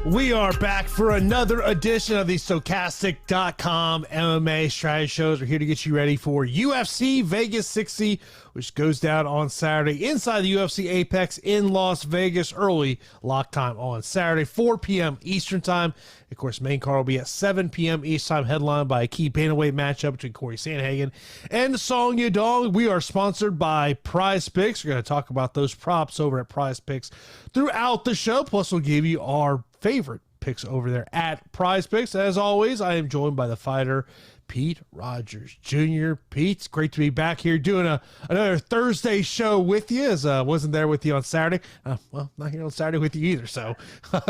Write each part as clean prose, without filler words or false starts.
We are back for another edition of the Stokastic MMA strategy shows. We're here to get you ready for UFC Vegas 60, which goes down on Saturday inside the UFC Apex in Las Vegas. Early lock time on Saturday, 4 p.m. Eastern time. Of course, main card will be at 7 p.m. Eastern time, headlined by a key bantamweight matchup between Corey Sandhagen and Song Yadong. We are sponsored by Prize Picks. We're going to talk about those props over at Prize Picks throughout the show. Plus, we'll give you our favorite picks over there at Prize Picks. As always, I am joined by the fighter Pete Rogers Jr. Pete, it's great to be back here doing another Thursday show with you, as wasn't there with you on Saturday. Well, not here on Saturday with you either, so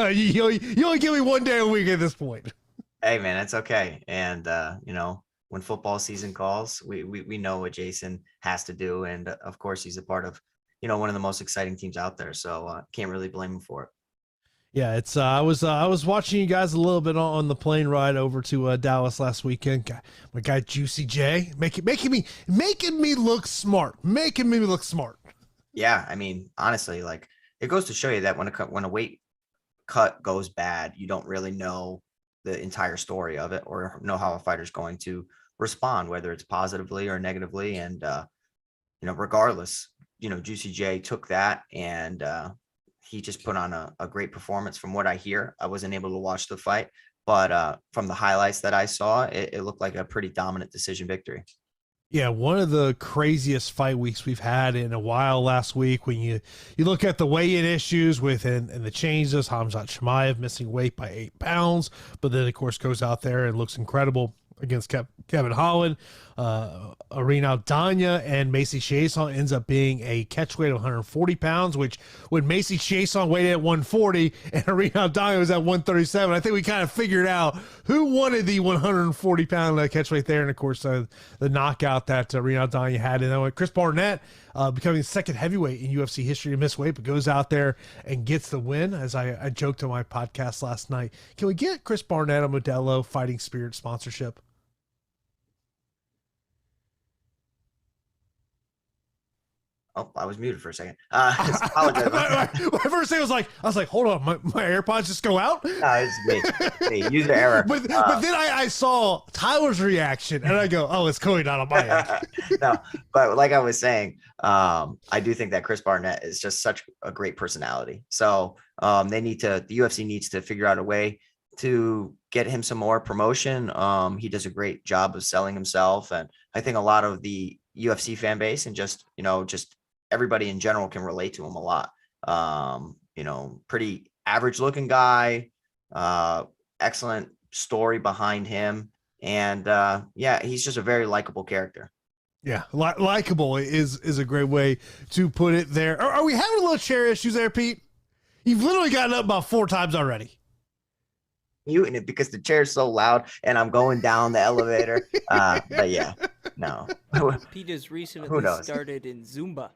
you only give me one day a week at this point. Hey man, that's okay. And when football season calls, we know what Jason has to do, and of course he's a part of one of the most exciting teams out there, so can't really blame him for it. Yeah, it's I was watching you guys a little bit on the plane ride over to Dallas last weekend. My guy Juicy J making me look smart, Yeah, I mean, honestly, like, it goes to show you that when a weight cut goes bad, you don't really know the entire story of it or know how a fighter's going to respond, whether it's positively or negatively. And regardless, Juicy J took that and he just put on a great performance. From what I hear, I wasn't able to watch the fight, but from the highlights that I saw, it looked like a pretty dominant decision victory. Yeah, one of the craziest fight weeks we've had in a while last week. When you look at the weigh-in issues and the changes, Khamzat Chimaev missing weight by 8 pounds, but then of course goes out there and looks incredible against Kevin Holland. Irene Aldana and Macy Chiasson ends up being a catch weight of 140 pounds, which when Macy Chiasson weighed at 140 and Irene Aldana was at 137, I think we kind of figured out who wanted the 140 pound catch weight there. And of course, the knockout that Irene Aldana had. And then Chris Barnett, becoming the second heavyweight in UFC history to miss weight, but goes out there and gets the win. As I joked on my podcast last night, can we get Chris Barnett a Modelo Fighting Spirit sponsorship? Oh, I was muted for a second. My first thing was I was like, hold on, my AirPods just go out? No, it's me. User error. But then I saw Tyler's reaction, and I go, oh, it's clearly not on my end. No, but like I was saying, I do think that Chris Barnett is just such a great personality. So the UFC needs to figure out a way to get him some more promotion. He does a great job of selling himself, and I think a lot of the UFC fan base and just everybody in general can relate to him a lot. Pretty average looking guy, excellent story behind him. And he's just a very likable character. Yeah. Likable is a great way to put it there. Are we having a little chair issues there, Pete? You've literally gotten up about 4 times already. Muting it because the chair's so loud and I'm going down the elevator. But yeah, no. Pete has recently started in Zumba.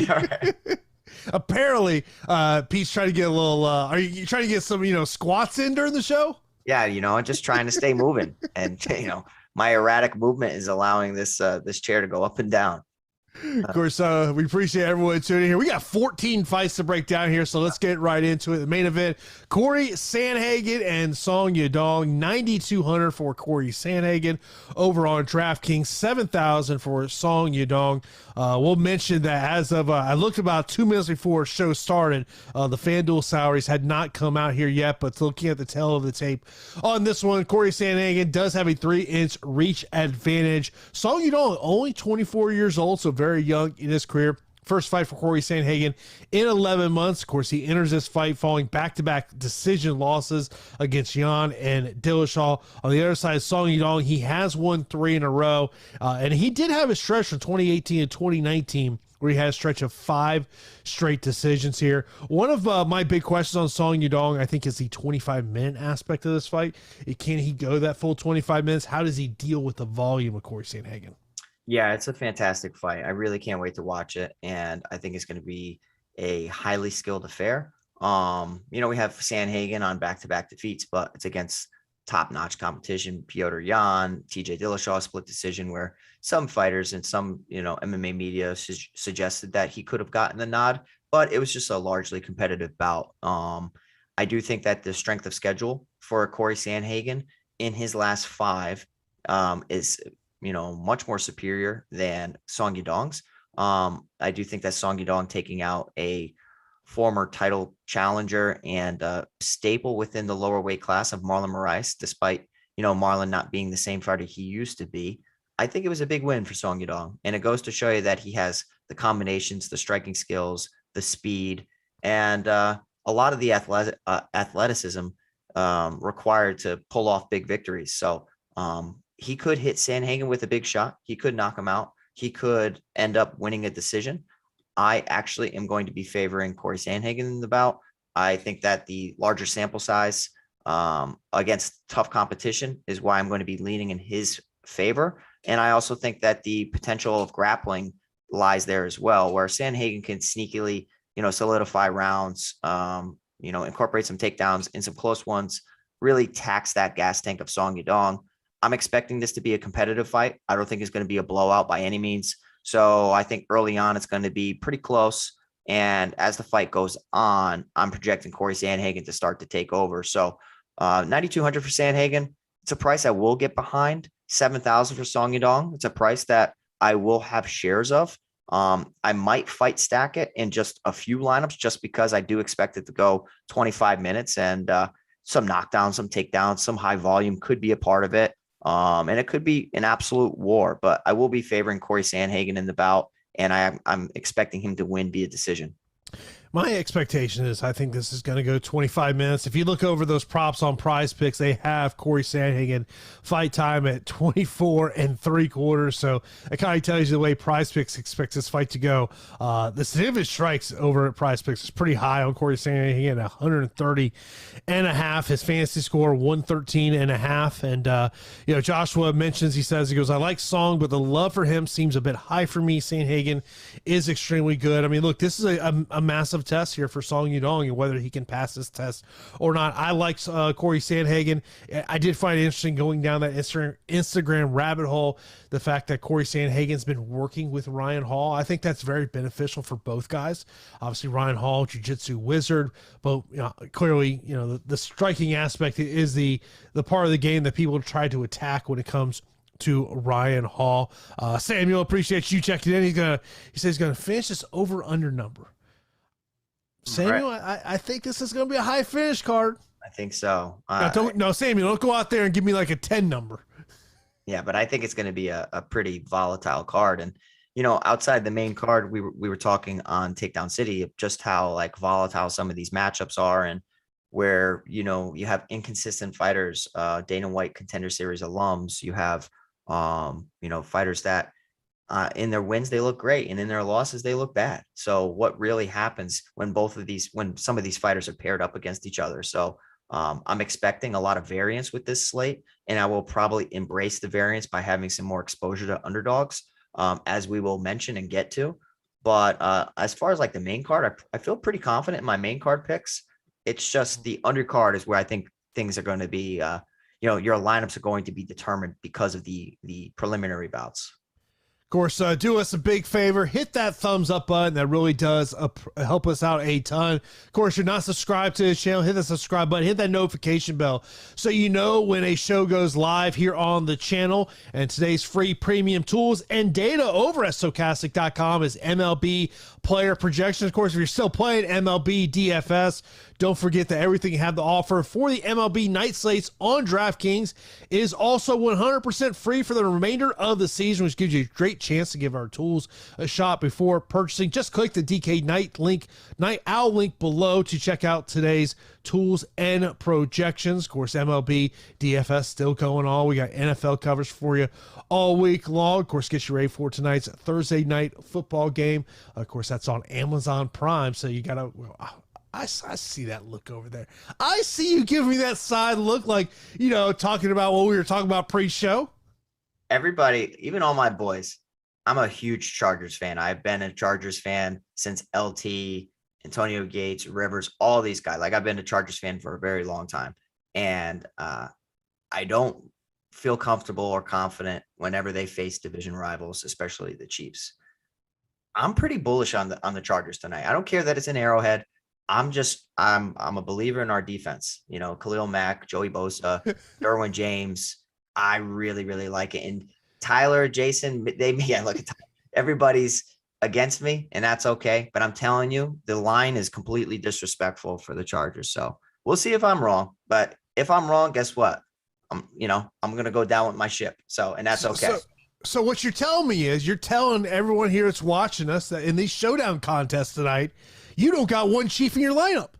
Right. Apparently, Pete's trying to get a little. Are you trying to get some, squats in during the show? Yeah, just trying to stay moving, and my erratic movement is allowing this chair to go up and down. Of course, we appreciate everyone tuning in here. We got 14 fights to break down here, so let's get right into it. The main event, Corey Sandhagen and Song Yadong, 9,200 for Corey Sandhagen over on DraftKings, 7,000 for Song Yadong. We'll mention that as of, I looked about 2 minutes before the show started, the FanDuel salaries had not come out here yet, but looking at the tail of the tape on this one, Corey Sandhagen does have a 3-inch reach advantage. Song Yadong, only 24 years old, so very young in his career. First fight for Corey Sandhagen in 11 months. Of course, he enters this fight following back-to-back decision losses against Yan and Dillashaw. On the other side, Song Yadong, he has won 3 in a row, and he did have a stretch from 2018 and 2019 where he had a stretch of 5 straight decisions here. One of my big questions on Song Yadong, I think, is the 25-minute aspect of this fight. Can he go that full 25 minutes? How does he deal with the volume of Corey Sandhagen? Yeah, it's a fantastic fight. I really can't wait to watch it, and I think it's going to be a highly skilled affair. We have Sandhagen on back-to-back defeats, but it's against top-notch competition. Petr Yan, TJ Dillashaw split decision, where some fighters and some MMA media suggested that he could have gotten the nod, but it was just a largely competitive bout. I do think that the strength of schedule for Corey Sandhagen in his last 5 is, much more superior than Song Yadong's. I do think that Song Yadong taking out a former title challenger and staple within the lower weight class of Marlon Moraes, despite, Marlon not being the same fighter he used to be. I think it was a big win for Song Yadong. And it goes to show you that he has the combinations, the striking skills, the speed, and a lot of the athleticism required to pull off big victories. So he could hit Sandhagen with a big shot. He could knock him out. He could end up winning a decision. I actually am going to be favoring Corey Sandhagen in the bout. I think that the larger sample size against tough competition is why I'm going to be leaning in his favor. And I also think that the potential of grappling lies there as well, where Sandhagen can sneakily, solidify rounds, incorporate some takedowns in some close ones, really tax that gas tank of Song Yadong. I'm expecting this to be a competitive fight. I don't think it's going to be a blowout by any means. So I think early on, it's going to be pretty close. And as the fight goes on, I'm projecting Corey Sandhagen to start to take over. So 9,200 for Sandhagen. It's a price I will get behind. 7,000 for Song Yadong. It's a price that I will have shares of. I might fight stack it in just a few lineups just because I do expect it to go 25 minutes and some knockdowns, some takedowns, some high volume could be a part of it. And it could be an absolute war, but I will be favoring Corey Sandhagen in the bout, and I'm expecting him to win via decision. My expectation is I think this is going to go 25 minutes. If you look over those props on Prize Picks, they have Corey Sandhagen fight time at 24 3/4. So it kind of tells you the way Prize Picks expects this fight to go. The significant strikes over at Prize Picks is pretty high on Corey Sandhagen at 130.5. His fantasy score 113.5. And Joshua mentions, he goes, I like Song, but the love for him seems a bit high for me. Sandhagen is extremely good. I mean, look, this is a massive test here for Song Yadong and whether he can pass this test or not. I like Corey Sandhagen. I did find it interesting going down that Instagram rabbit hole, the fact that Corey Sandhagen's been working with Ryan Hall. I think that's very beneficial for both guys. Obviously, Ryan Hall, jiu-jitsu wizard, but clearly, the striking aspect is the part of the game that people try to attack when it comes to Ryan Hall. Samuel, appreciate you checking in. He says he's gonna finish this over under number. Samuel, right. I think this is going to be a high finish card. I think so. No, Samuel, don't go out there and give me like a 10 number. Yeah, but I think it's going to be a pretty volatile card. And, outside the main card, we were talking on Takedown City, just how like volatile some of these matchups are and where, you have inconsistent fighters, Dana White Contender Series alums. You have, fighters that, in their wins, they look great. And in their losses, they look bad. So what really happens when some of these fighters are paired up against each other? So I'm expecting a lot of variance with this slate, and I will probably embrace the variance by having some more exposure to underdogs, as we will mention and get to. But as far as like the main card, I feel pretty confident in my main card picks. It's just the undercard is where I think things are going to be, your lineups are going to be determined because of the preliminary bouts. Of course, do us a big favor. Hit that thumbs up button. That really does help us out a ton. Of course, if you're not subscribed to the channel, hit the subscribe button. Hit that notification bell so you know when a show goes live here on the channel. And today's free premium tools and data over at Stokastic.com is MLB player projections. Of course, if you're still playing MLB DFS, don't forget that everything you have to offer for the MLB night slates on DraftKings is also 100% free for the remainder of the season, which gives you a great chance to give our tools a shot before purchasing. Just click the DK Night Owl link below to check out today's tools and projections. Of course, MLB DFS still going on. We got NFL coverage for you all week long. Of course, get you ready for tonight's Thursday night football game. Of course, that's on Amazon Prime, so you gotta. I see that look over there. I see you giving me that side look like, talking about what we were talking about pre-show. Everybody, even all my boys, I'm a huge Chargers fan. I've been a Chargers fan since LT, Antonio Gates, Rivers, all these guys. Like, I've been a Chargers fan for a very long time. And I don't feel comfortable or confident whenever they face division rivals, especially the Chiefs. I'm pretty bullish on the Chargers tonight. I don't care that it's an Arrowhead. I'm a believer in our defense. You know, Khalil Mack, Joey Bosa, Derwin James. I really, really like it. And Tyler, Jason, look at everybody's against me, and that's okay. But I'm telling you, the line is completely disrespectful for the Chargers. So we'll see if I'm wrong. But if I'm wrong, guess what? I'm gonna go down with my ship. So, and that's okay. So what you're telling me is you're telling everyone here that's watching us that in these showdown contests tonight, you don't got one chief in your lineup.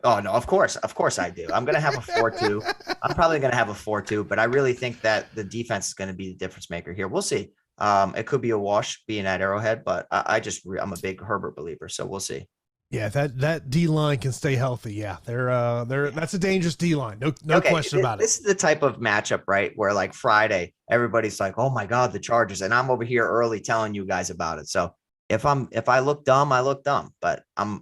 Oh no, of course I do. I'm gonna have a 4-2. I'm probably gonna have a 4-2, but I really think that the defense is gonna be the difference maker here. We'll see. It could be a wash being at Arrowhead, but I'm a big Herbert believer, so we'll see. Yeah, that D line can stay healthy. Yeah, they're that's a dangerous D line. No question about it. This is the type of matchup, right? Where like Friday, everybody's like, "Oh my God, the Chargers," and I'm over here early telling you guys about it. So if I look dumb, I look dumb. But I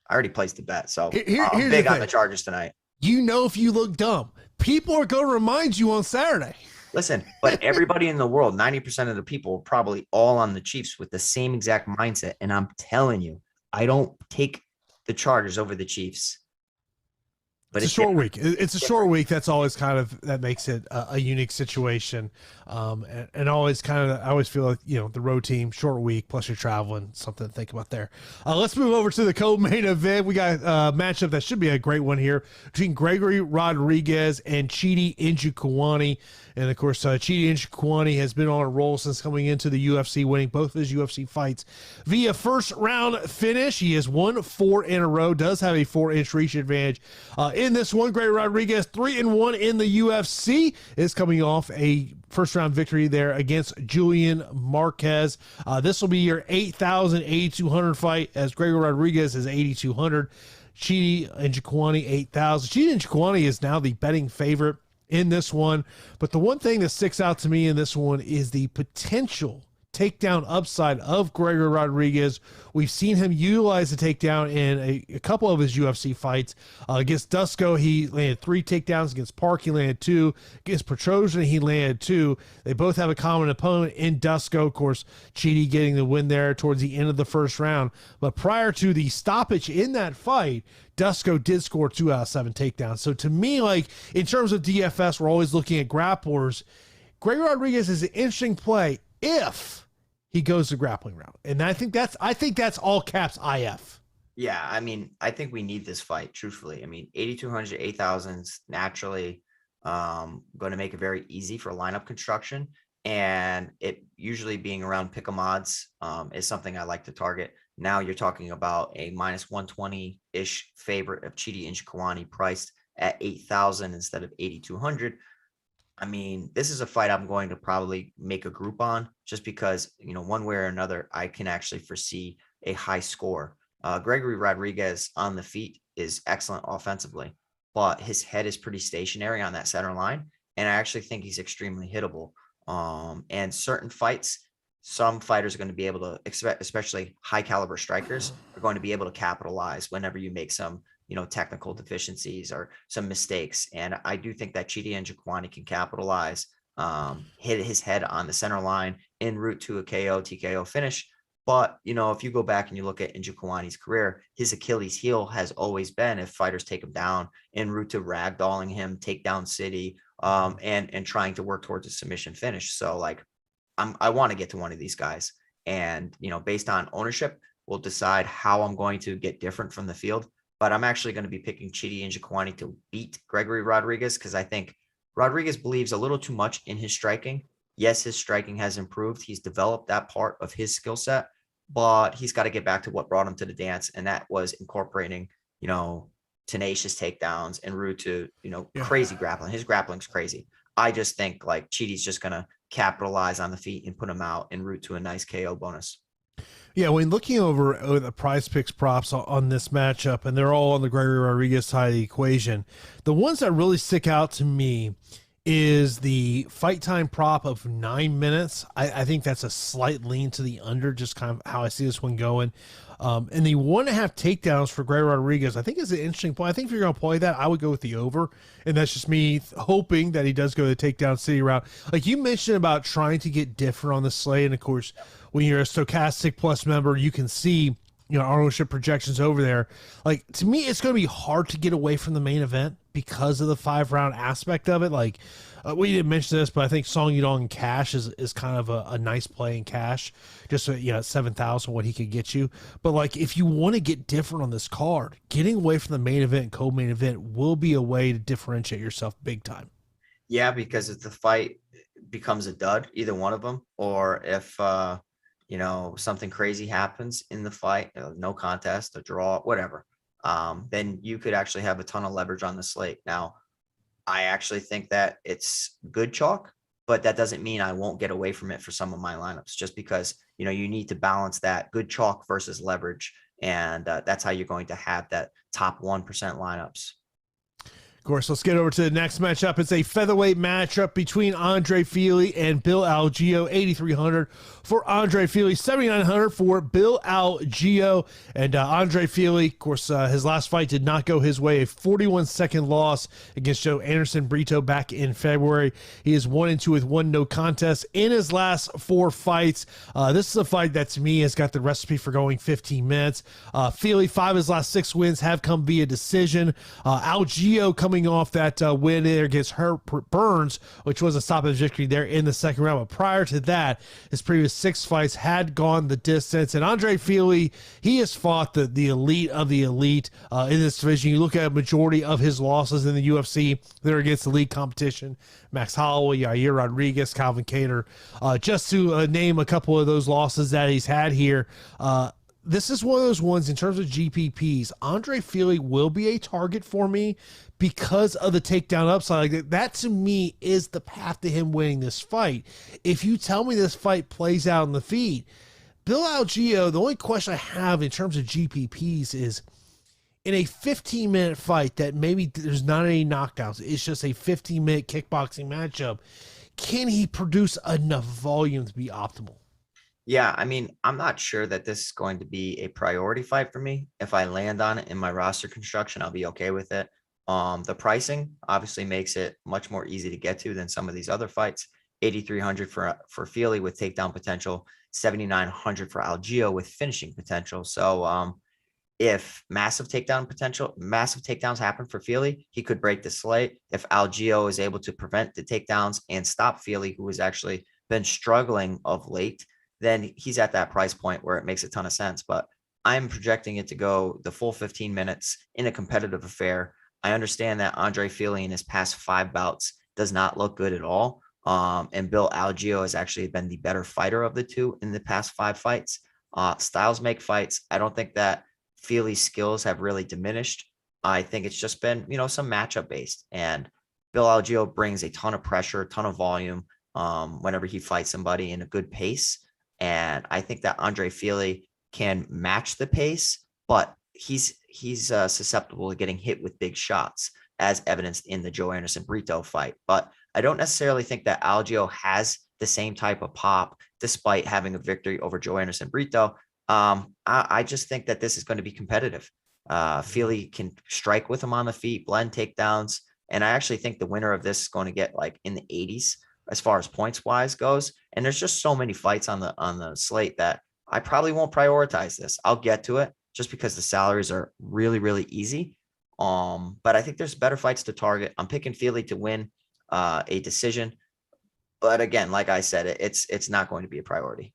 already placed the bet, so I'm big on the Chargers tonight. You know, if you look dumb, people are going to remind you on Saturday. Listen, but everybody in the world, 90% of the people, are probably all on the Chiefs with the same exact mindset, and I'm telling you, I don't take the Chargers over the Chiefs. But it's a short week. It's a short week. That's always kind of, that makes it a unique situation. And always kind of, I always feel like, the road team, short week, plus you're traveling, something to think about there. Let's move over to the co-main event. We got a matchup that should be a great one here between Gregory Rodriguez and Chidi Njokuani. And of course, Chidi Njokuani has been on a roll since coming into the UFC, winning both of his UFC fights via first round finish. He has won 4 in a row, does have a 4-inch reach advantage. In this one, Gregory Rodriguez, 3-1 in the UFC, is coming off a first round victory there against Julian Marquez. This will be your 8,200 fight, as Gregory Rodriguez is 8,200. Chidi Njokuani 8,000. Chidi Njokuani is now the betting favorite in this one, but the one thing that sticks out to me in this one is the potential takedown upside of Gregory Rodriguez. We've seen him utilize the takedown in a couple of his UFC fights. Against Dusko, he landed 3 takedowns. Against Park, he landed 2. Against Petrosian, he landed 2. They both have a common opponent in Dusko. Of course, Chidi getting the win there towards the end of the first round. But prior to the stoppage in that fight, Dusko did score 2 out of 7 takedowns. So to me, like, in terms of DFS, we're always looking at grapplers. Gregory Rodriguez is an interesting play if he goes the grappling route. And I think that's all caps IF. Yeah, I mean, I think we need this fight, truthfully. I mean, 8,200, 8,000's naturally going to make it very easy for lineup construction. And it usually being around pick 'em odds is something I like to target. Now you're talking about a minus 120-ish favorite of Chidi Njokuani priced at 8,000 instead of 8,200. I mean, this is a fight I'm going to probably make a group on, just because, one way or another, I can actually foresee a high score. Gregory Rodriguez on the feet is excellent offensively, but his head is pretty stationary on that center line. And I actually think he's extremely hittable. And certain fights, some fighters are going to be able to, especially high caliber strikers, are going to be able to capitalize whenever you make some technical deficiencies or some mistakes. And I do think that Chidi Njokuani can capitalize, hit his head on the center line en route to a KO, TKO finish. But, if you go back and you look at Njokuani's career, his Achilles heel has always been, if fighters take him down en route to ragdolling him, takedown city, and trying to work towards a submission finish. So like, I want to get to one of these guys, and, based on ownership, we'll decide how I'm going to get different from the field. But I'm actually going to be picking Chidi Njokuani to beat Gregory Rodriguez, because I think Rodriguez believes a little too much in his striking. Yes, his striking has improved. He's developed that part of his skill set, but he's got to get back to what brought him to the dance. And that was incorporating, tenacious takedowns en route to, crazy grappling. His grappling's crazy. I just think like Chidi's just going to capitalize on the feet and put him out en route to a nice KO bonus. Yeah, when looking over the Prize Picks props on this matchup, and they're all on the Gregory Rodriguez side of the equation, the ones that really stick out to me is the fight time prop of 9 minutes. I think that's a slight lean to the under, just kind of how I see this one going. And the 1.5 takedowns for Gregory Rodriguez, I think is an interesting point. I think if you're going to play that, I would go with the over. And that's just me hoping that he does go the takedown city route. Like you mentioned about trying to get different on the slate. And of course, when you're a Stokastic Plus member, you can see ownership projections over there. Like, to me, it's going to be hard to get away from the main event because of the 5-round aspect of it. Like, we didn't mention this, but I think Song Yudong in cash is kind of a nice play in cash, just at 7,000, what he could get you. But like, if you want to get different on this card, getting away from the main event and co-main event will be a way to differentiate yourself big time. Yeah, because if the fight becomes a dud, either one of them, or if something crazy happens in the fight, no contest, a draw, whatever, then you could actually have a ton of leverage on the slate. Now, I actually think that it's good chalk, but that doesn't mean I won't get away from it for some of my lineups, just because, you need to balance that good chalk versus leverage. And that's how you're going to have that top 1% lineups. Of course, let's get over to the next matchup. It's a featherweight matchup between Andre Fili and Bill Algeo. 8,300 for Andre Fili, 7,900 for Bill Algeo. And Andre Fili, of course, his last fight did not go his way. A 41-second loss against Joe Anderson Brito back in February. He is 1-2 with 1 no contest in his last 4 fights. This is a fight that, to me, has got the recipe for going 15 minutes. Fili, 5 of his last 6 wins have come via decision. Algeo coming off that win there against Burns, which was a stoppage victory there in the second round. But prior to that, his previous 6 fights had gone the distance. And Andre Fili, he has fought the elite of the elite in this division. You look at a majority of his losses in the UFC, they're against the league competition. Max Holloway, Yair Rodriguez, Calvin Kattar, just to name a couple of those losses that he's had here. This is one of those ones in terms of GPPs. Andre Fili will be a target for me because of the takedown upside. Like that to me is the path to him winning this fight. If you tell me this fight plays out in the feed, Bill Algeo, the only question I have in terms of GPPs is in a 15-minute fight that maybe there's not any knockdowns, it's just a 15-minute kickboxing matchup, can he produce enough volume to be optimal? Yeah, I mean, I'm not sure that this is going to be a priority fight for me. If I land on it in my roster construction, I'll be okay with it. The pricing obviously makes it much more easy to get to than some of these other fights. 8,300 for Fili with takedown potential, 7,900 for Algeo with finishing potential. So if massive takedowns happen for Fili, he could break the slate. If Algeo is able to prevent the takedowns and stop Fili, who has actually been struggling of late, then he's at that price point where it makes a ton of sense. But I'm projecting it to go the full 15 minutes in a competitive affair. I understand that Andre Fili in his past 5 bouts does not look good at all. And Bill Algeo has actually been the better fighter of the two in the past 5 fights. Styles make fights. I don't think that Fili's skills have really diminished. I think it's just been, some matchup based. And Bill Algeo brings a ton of pressure, a ton of volume whenever he fights somebody in a good pace. And I think that Andre Fili can match the pace, but he's susceptible to getting hit with big shots, as evidenced in the Joe Anderson Brito fight. But I don't necessarily think that Algeo has the same type of pop, despite having a victory over Joe Anderson Brito. I just think that this is going to be competitive. Fili can strike with him on the feet, blend takedowns, and I actually think the winner of this is going to get like in the 80s as far as points wise goes. And there's just so many fights on the slate that I probably won't prioritize this. I'll get to it just because the salaries are really, really easy. But I think there's better fights to target. I'm picking Fili to win a decision. But again, like I said, it's not going to be a priority.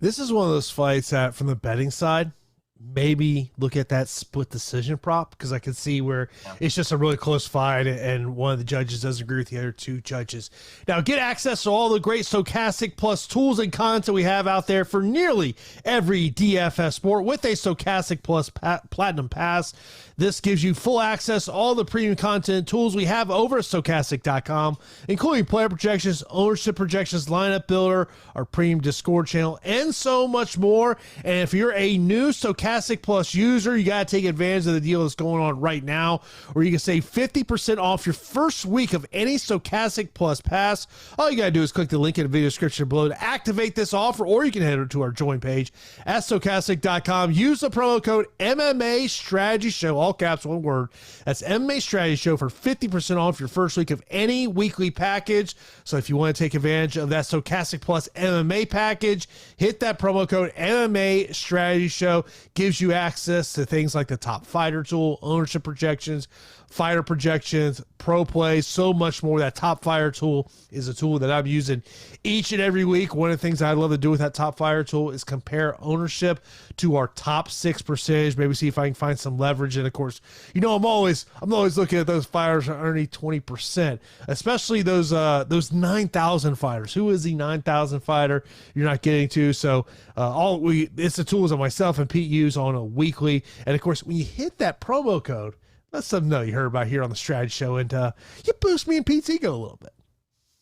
This is one of those fights that from the betting side, maybe look at that split decision prop, because I can see where it's just a really close fight and one of the judges doesn't agree with the other 2 judges. Now get access to all the great Stokastic Plus tools and content we have out there for nearly every DFS sport with a Stokastic Plus Platinum Pass. This gives you full access to all the premium content tools we have over at Stokastic.com, including player projections, ownership projections, lineup builder, our premium Discord channel, and so much more. And if you're a new Stokastic Plus user, you got to take advantage of the deal that's going on right now, where you can save 50% off your first week of any Stokastic Plus pass. All you got to do is click the link in the video description below to activate this offer, or you can head over to our join page at Stokastic.com. Use the promo code MMA Strategy Show, all caps, one word. That's MMA Strategy Show for 50% off your first week of any weekly package. So if you want to take advantage of that Stokastic Plus MMA package, hit that promo code MMA Strategy Show. gives you access to things like the top fighter tool, ownership projections, fighter projections, pro plays, so much more. That top fighter tool is a tool that I'm using each and every week. One of the things I love to do with that top fighter tool is compare ownership to our top 6 percentage, maybe see if I can find some leverage. And of course, you know, I'm always looking at those fighters underneath 20%, especially those 9,000 fighters. Who is the 9,000 fighter you're not getting to? So it's the tools that myself and Pete use on a weekly. And of course, when you hit that promo code, that's something that you heard about here on the Strategy Show, and you boost me and Pete's ego a little bit.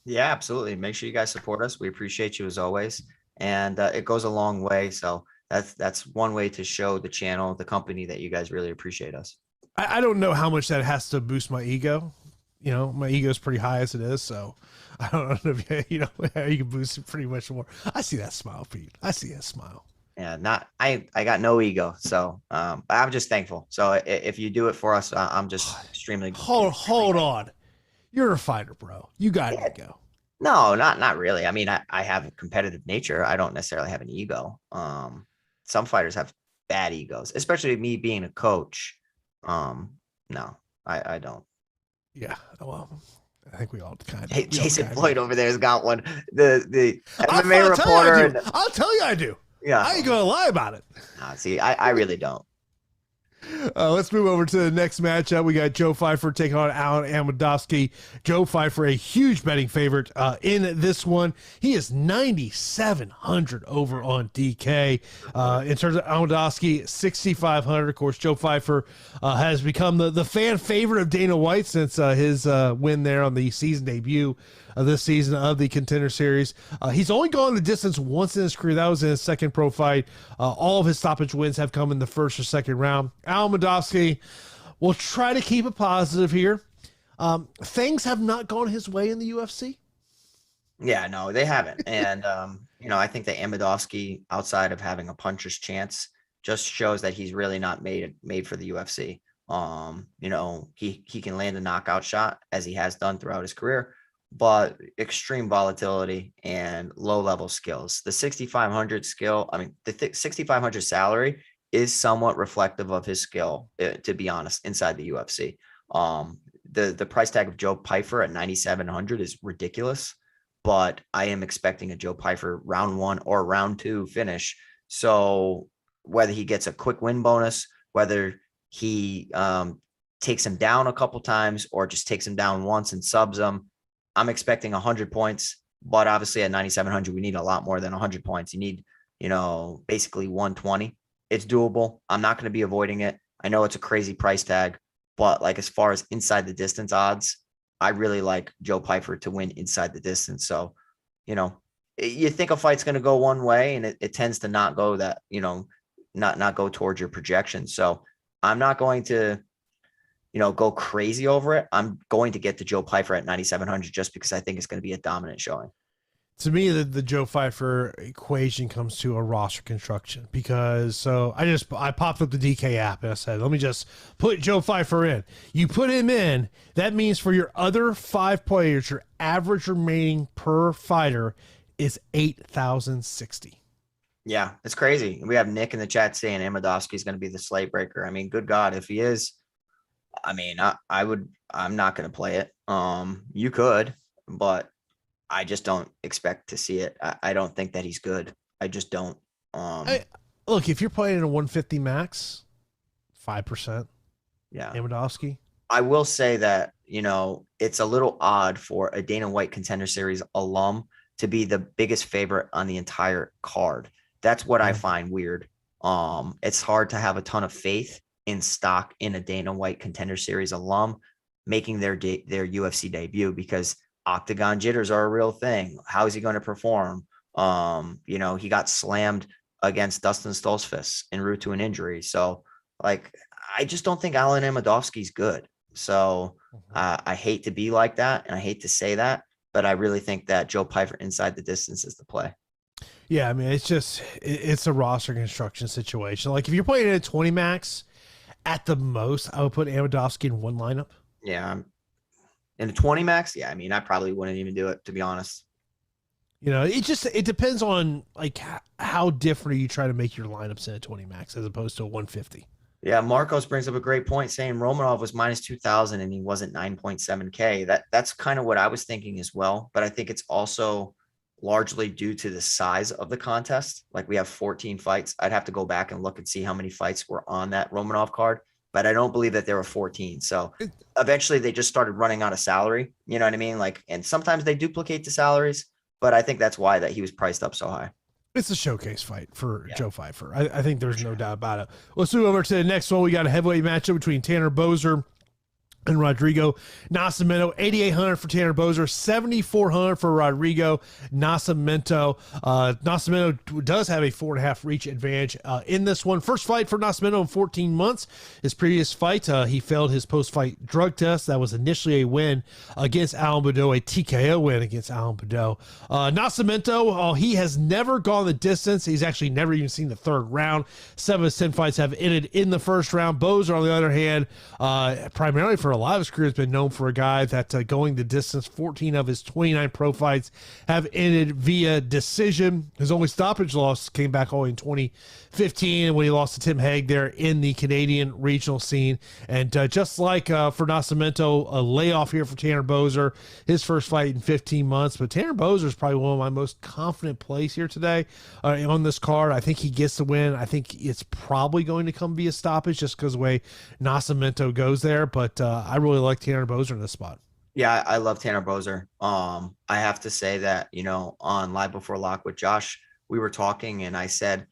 Yeah, absolutely. Make sure you guys support us. We appreciate you as always, and it goes a long way. So that's one way to show the channel, the company, that you guys really appreciate us. I don't know how much that has to boost my ego. You know, my ego is pretty high as it is, so I don't know if you can boost it pretty much more. I see that smile, Pete. I see that smile. Yeah, I got no ego, so I'm just thankful. So if you do it for us, I'm just extremely. Hold on, you're a fighter, bro. You got ego. No, not really. I mean, I have a competitive nature. I don't necessarily have an ego. Some fighters have bad egos, especially me being a coach. No, I don't. Yeah, well, I think we all kind of. Hey, Jason Floyd over there has got one. The MMA reporter. I'll tell you I do. Yeah, I ain't gonna lie about it. See, I really don't. Let's move over to the next matchup. We got Joe Pyfer taking on Alen Amedovski. Joe Pyfer, a huge betting favorite in this one. He is 9,700 over on DK. In terms of Amedovski, 6,500. Of course, Joe Pyfer has become the fan favorite of Dana White since his win there on the season debut of this season of the Contender Series. He's only gone the distance once in his career. That was in his second pro fight. All of his stoppage wins have come in the first or second round. Amedovski will try to keep it positive here. Things have not gone his way in the UFC. Yeah, no, they haven't. And, I think that Amedovski, outside of having a puncher's chance, just shows that he's really not made for the UFC. He can land a knockout shot, as he has done throughout his career, but extreme volatility and low level skills. The 6,500 the 6,500 salary is somewhat reflective of his skill, to be honest, inside the UFC. The price tag of Joe Pyfer at 9,700 is ridiculous, but I am expecting a Joe Pyfer round 1 or round 2 finish. So whether he gets a quick win bonus, whether he takes him down a couple times or just takes him down once and subs him, I'm expecting 100 points, but obviously at 9,700, we need a lot more than 100 points. You need, basically 120. It's doable. I'm not going to be avoiding it. I know it's a crazy price tag, but like as far as inside the distance odds, I really like Joe Pyfer to win inside the distance. So, you think a fight's going to go one way, and it tends to not go that, not go towards your projection. So I'm not going to, go crazy over it. I'm going to get the Joe Pyfer at 9,700 just because I think it's going to be a dominant showing. To me, the Joe Pyfer equation comes to a roster construction, because I popped up the DK app and I said, let me just put Joe Pyfer in. You put him in, that means for your other 5 players, your average remaining per fighter is 8,060. Yeah, it's crazy. We have Nick in the chat saying Amedovski is going to be the slate breaker. I mean, good God, if he is, I'm not going to play it. You could, but I just don't expect to see it. I don't think that he's good. I just don't. Look, if you're playing in a 150 max, 5%. Yeah. Amedovski. I will say that, it's a little odd for a Dana White Contender Series alum to be the biggest favorite on the entire card. That's what I find weird. It's hard to have a ton of faith in stock in a Dana White Contender Series alum making their UFC debut, because octagon jitters are a real thing. How is he going to perform? He got slammed against Dustin Stoltzfus en route to an injury. So I just don't think Alen Amedovski's good. So I hate to be like that, and I hate to say that, but I really think that Joe Pyfer inside the distance is the play. Yeah, I mean, it's a roster construction situation. Like if you're playing in a 20 max, at the most, I would put Amedovski in one lineup. Yeah. In a 20 max? Yeah, I probably wouldn't even do it, to be honest. It depends on like how different you try to make your lineups in a 20 max as opposed to a 150. Yeah, Marcos brings up a great point saying Romanov was minus 2,000 and he wasn't 9.7K. That's kind of what I was thinking as well. But I think it's also largely due to the size of the contest. Like we have 14 fights. I'd have to go back and look and see how many fights were on that Romanov card, but I don't believe that there were 14. So eventually they just started running out of salary. You know what I mean? Like, and sometimes they duplicate the salaries, but I think that's why that he was priced up so high. It's a showcase fight for Joe Pyfer. I think there's no doubt about it. Let's move over to the next one. We got a heavyweight matchup between Tanner Boser and Rodrigo Nascimento. 8,800 for Tanner Boser, 7,400 for Rodrigo Nascimento. Nascimento does have a 4.5 reach advantage in this one. First fight for Nascimento in 14 months. His previous fight, he failed his post-fight drug test. That was initially a win against Alen, a TKO win against Alen. Nascimento, he has never gone the distance. He's actually never even seen the third round. 7 of his 10 fights have ended in the first round. Boser, on the other hand, primarily for a lot of his career, has been known for a guy that going the distance. 14 of his 29 pro fights have ended via decision. His only stoppage loss came back only in 2015 when he lost to Tim Hague there in the Canadian regional scene. And just like for Nascimento, a layoff here for Tanner Boser, his first fight in 15 months. But Tanner Boser is probably one of my most confident plays here today on this card. I think he gets the win. I think it's probably going to come via stoppage just because the way Nascimento goes there. But I really like Tanner Boser in this spot. Yeah, I love Tanner Boser. I have to say that, on Live Before Lock with Josh, we were talking and I said,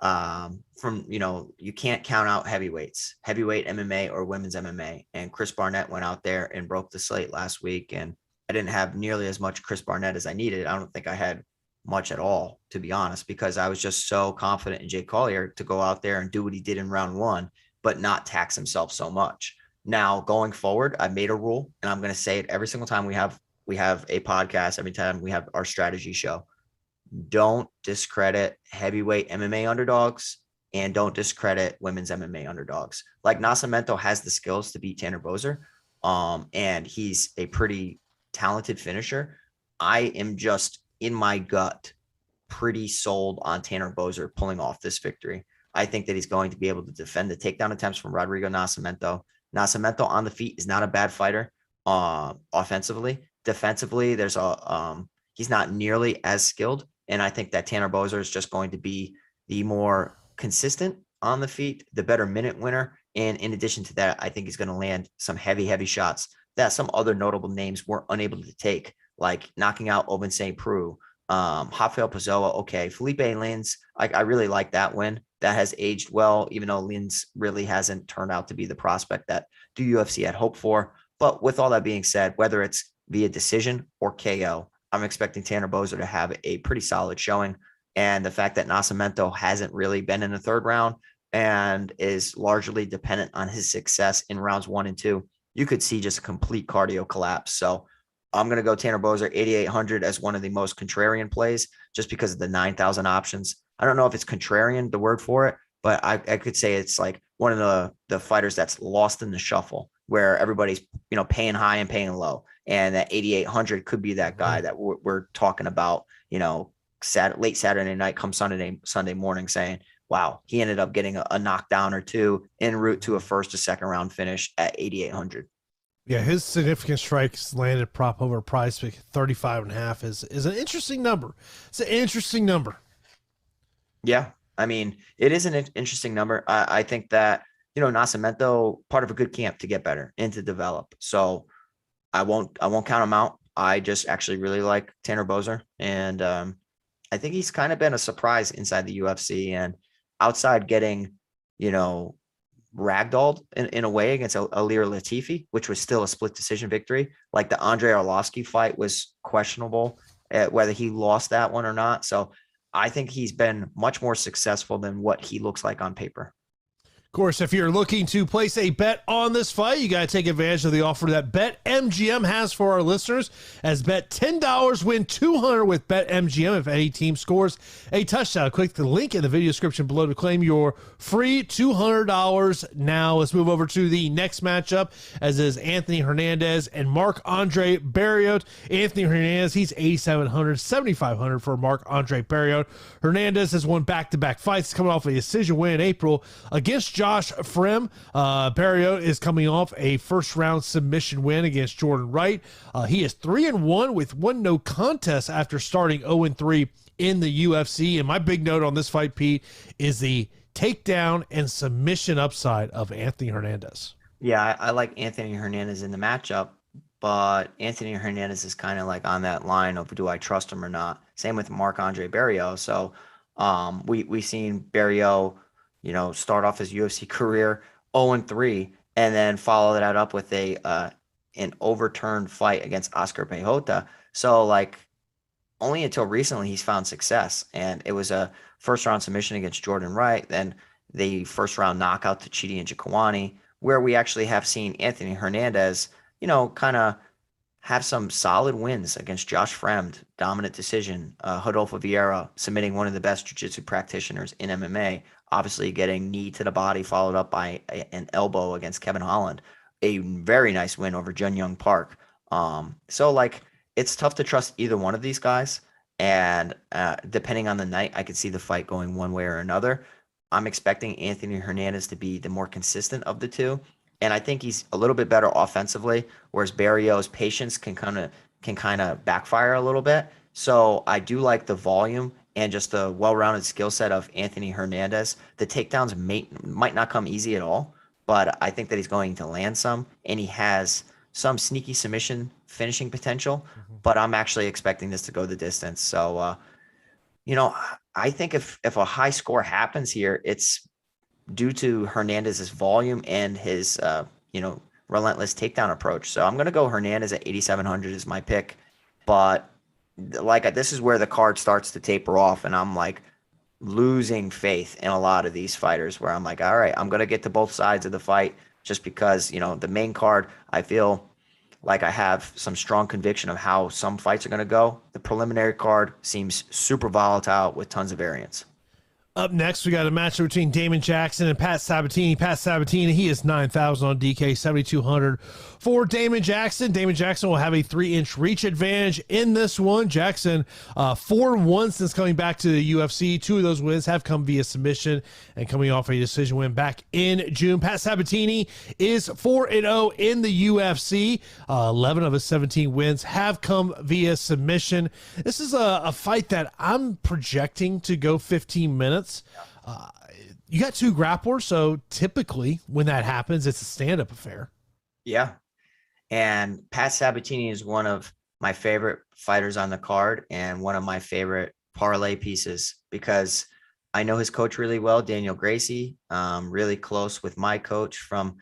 you can't count out heavyweights, heavyweight MMA or women's MMA. And Chris Barnett went out there and broke the slate last week. And I didn't have nearly as much Chris Barnett as I needed. I don't think I had much at all, to be honest, because I was just so confident in Jake Collier to go out there and do what he did in round one, but not tax himself so much. Now, going forward, I made a rule, and I'm going to say it every single time we have a podcast, every time we have our strategy show. Don't discredit heavyweight MMA underdogs and don't discredit women's MMA underdogs. Like Nascimento has the skills to beat Tanner Boser, and he's a pretty talented finisher. I am just, in my gut, pretty sold on Tanner Boser pulling off this victory. I think that he's going to be able to defend the takedown attempts from Rodrigo Nascimento. Nascimento on the feet is not a bad fighter offensively. Defensively, he's not nearly as skilled. And I think that Tanner Boser is just going to be the more consistent on the feet, the better minute winner. And in addition to that, I think he's going to land some heavy, heavy shots that some other notable names were unable to take, like knocking out Oben St. Preux, Rafael Pessoa. Okay. Felipe Lins, I really like that win. That has aged well, even though Lins really hasn't turned out to be the prospect that the UFC had hoped for. But with all that being said, whether it's via decision or KO, I'm expecting Tanner Boser to have a pretty solid showing. And the fact that Nascimento hasn't really been in the third round and is largely dependent on his success in rounds 1 and 2, you could see just a complete cardio collapse. So I'm going to go Tanner Boser 8,800 as one of the most contrarian plays just because of the 9,000 options. I don't know if it's contrarian, the word for it, but I could say it's like one of the fighters that's lost in the shuffle where everybody's, paying high and paying low. And that 8,800 could be that guy that we're talking about, late Saturday night, come Sunday morning saying, wow, he ended up getting a knockdown or two en route to a first or second round finish at 8,800. Yeah, his significant strikes landed prop over price pick 35.5 is an interesting number. It's an interesting number. Yeah, I mean, it is an interesting number. I think that, Nascimento, part of a good camp to get better and to develop. So I won't count him out. I just actually really like Tanner Boser. And I think he's kind of been a surprise inside the UFC and outside getting, ragdolled in a way against Alir Latifi, which was still a split decision victory. Like the Andrei Arlovski fight was questionable whether he lost that one or not. So I think he's been much more successful than what he looks like on paper. course, if you're looking to place a bet on this fight, you got to take advantage of the offer that BetMGM has for our listeners. As bet $10, win $200 with BetMGM if any team scores a touchdown. Click the link in the video description below to claim your free $200 now. Let's move over to the next matchup, as is Anthony Hernandez and Marc-Andre Barriault. Anthony Hernandez, he's 8,700, 7,500 for Marc-Andre Barriault. Hernandez has won back-to-back fights, coming off a decision win in April against Josh Frem. Barriault is coming off a first-round submission win against Jordan Wright. He is 3-1 with one no contest after starting 0-3 in the UFC. And my big note on this fight, Pete, is the takedown and submission upside of Anthony Hernandez. Yeah, I like Anthony Hernandez in the matchup, but Anthony Hernandez is kind of like on that line of, do I trust him or not? Same with Marc-Andre Barriault. So we've seen Barriault, start off his UFC career 0-3, and then follow that up with an overturned fight against Oscar Pereira. So like, only until recently he's found success, and it was a first round submission against Jordan Wright, then the first round knockout to Chidi and Njokuani, where we actually have seen Anthony Hernandez, kind of have some solid wins against Josh Fremd, dominant decision, Rodolfo Vieira submitting one of the best jiu-jitsu practitioners in MMA, obviously getting knee to the body followed up by an elbow against Kevin Holland, a very nice win over Jun Young Park. So like, it's tough to trust either one of these guys, and depending on the night, I could see the fight going one way or another. I'm expecting Anthony Hernandez to be the more consistent of the two, and I think he's a little bit better offensively, whereas Barriault's patience can kind of backfire a little bit. So I do like the volume and just the well-rounded skill set of Anthony Hernandez. The takedowns might not come easy at all, but I think that he's going to land some, and he has some sneaky submission finishing potential, but I'm actually expecting this to go the distance. So, I think if a high score happens here, it's due to Hernandez's volume and his, relentless takedown approach. So I'm going to go Hernandez at 8,700 is my pick, but this is where the card starts to taper off, and I'm like losing faith in a lot of these fighters, where I'm like, all right, I'm going to get to both sides of the fight, just because, the main card, I feel like I have some strong conviction of how some fights are going to go. The preliminary card seems super volatile with tons of variance. Up next, we got a match between Damon Jackson and Pat Sabatini. Pat Sabatini, he is 9,000 on DK, 7,200 for Damon Jackson. Damon Jackson will have a 3-inch reach advantage in this one. Jackson, 4-1 since coming back to the UFC. 2 of those wins have come via submission and coming off a decision win back in June. Pat Sabatini is 4-0 in the UFC. 11 of his 17 wins have come via submission. This is a fight that I'm projecting to go 15 minutes. You got 2 grapplers, so typically when that happens, it's a stand-up affair. Yeah. And Pat Sabatini is one of my favorite fighters on the card, and one of my favorite parlay pieces, because I know his coach really well, Daniel Gracie, really close with my coach from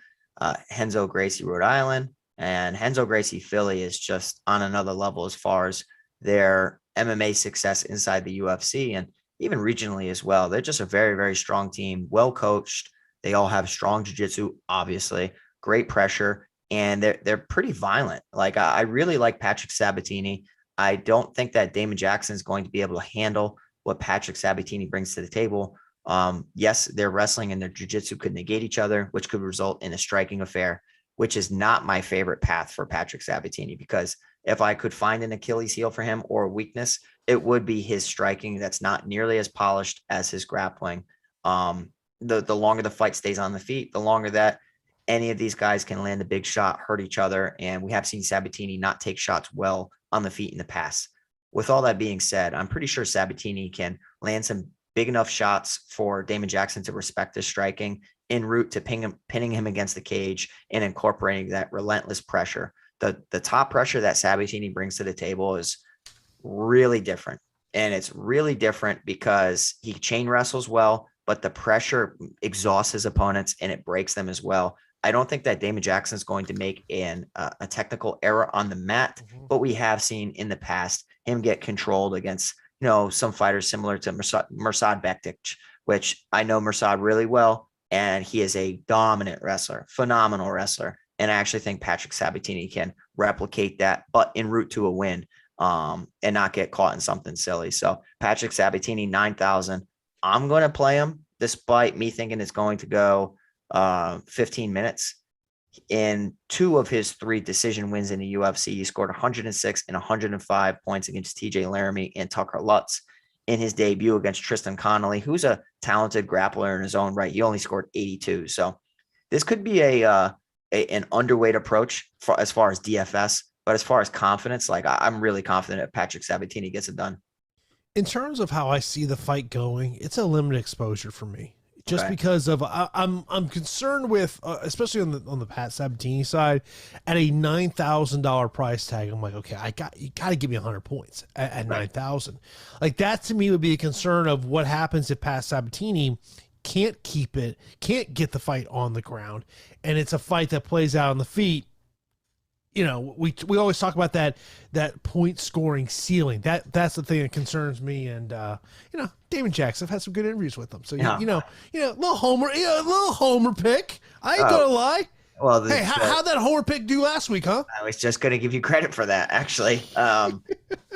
Renzo Gracie, Rhode Island. And Renzo Gracie Fili is just on another level as far as their MMA success inside the UFC, and even regionally as well. They're just a very, very strong team, well coached. They all have strong jiu-jitsu, obviously, great pressure, and they're pretty violent. Like, I really like Patrick Sabatini. I don't think that Damon Jackson is going to be able to handle what Patrick Sabatini brings to the table. Yes, their wrestling and their jiu-jitsu could negate each other, which could result in a striking affair, which is not my favorite path for Patrick Sabatini, because if I could find an Achilles heel for him or a weakness, it would be his striking that's not nearly as polished as his grappling. The longer the fight stays on the feet, the longer that any of these guys can land a big shot, hurt each other. And we have seen Sabatini not take shots well on the feet in the past. With all that being said, I'm pretty sure Sabatini can land some big enough shots for Damon Jackson to respect his striking en route to pinning him against the cage and incorporating that relentless pressure. The top pressure that Sabatini brings to the table is really different. And it's really different because he chain wrestles well, but the pressure exhausts his opponents and it breaks them as well. I don't think that Damon Jackson is going to make a technical error on the mat, but we have seen in the past him get controlled against, some fighters similar to Mirsad Bektic, which I know Mirsad really well. and he is a dominant wrestler, phenomenal wrestler. And I actually think Patrick Sabatini can replicate that, but en route to a win, and not get caught in something silly. So Patrick Sabatini, 9,000. I'm going to play him despite me thinking it's going to go 15 minutes. In 2 of his 3 decision wins in the UFC, he scored 106 and 105 points against TJ Laramie and Tucker Lutz. In his debut against Tristan Connolly, who's a talented grappler in his own right, he only scored 82. So this could be an underweight approach as far as DFS, but as far as confidence, like I'm really confident that Patrick Sabatini gets it done. In terms of how I see the fight going, it's a limited exposure for me. Just because of I'm concerned with especially on the Pat Sabatini side at a $9,000 price tag. I'm like, okay, you got to give me 100 points at 9,000. Like that to me would be a concern of what happens if Pat Sabatini can't get the fight on the ground, and it's a fight that plays out on the feet. We always talk about that point scoring ceiling. That's the thing that concerns me. And Damon Jackson, I've had some good interviews with him. So little homer pick. I ain't gonna lie. Well, hey, how'd that homer pick do last week, huh? I was just gonna give you credit for that, actually.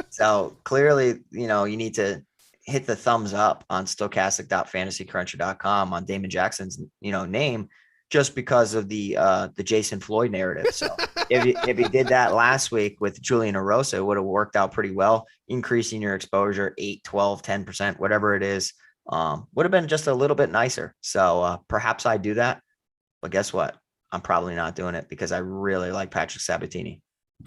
So clearly, you need to hit the thumbs up on stokastic.fantasycruncher.com on Damon Jackson's name, just because of the Jason Floyd narrative. So if you did that last week with Julian Erosa, it would have worked out pretty well, increasing your exposure 8, 12, 10%, whatever it is, would have been just a little bit nicer. So perhaps I do that, but guess what? I'm probably not doing it because I really like Patrick Sabatini.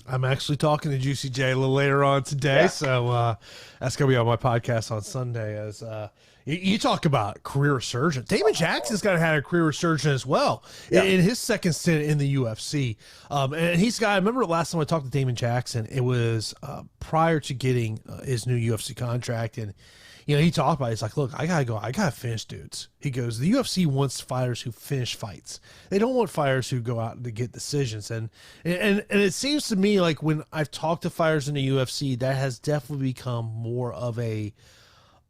I'm actually talking to Juicy J a little later on today. Yeah. So that's going to be on my podcast on Sunday as you talk about career resurgence. Damon Jackson's got to have a career resurgence as well in his second stint in the UFC. And I remember last time I talked to Damon Jackson, it was prior to getting his new UFC contract. And, he talked about it. He's like, look, I got to finish dudes. He goes, the UFC wants fighters who finish fights. They don't want fighters who go out to get decisions. And it seems to me like when I've talked to fighters in the UFC, that has definitely become more of a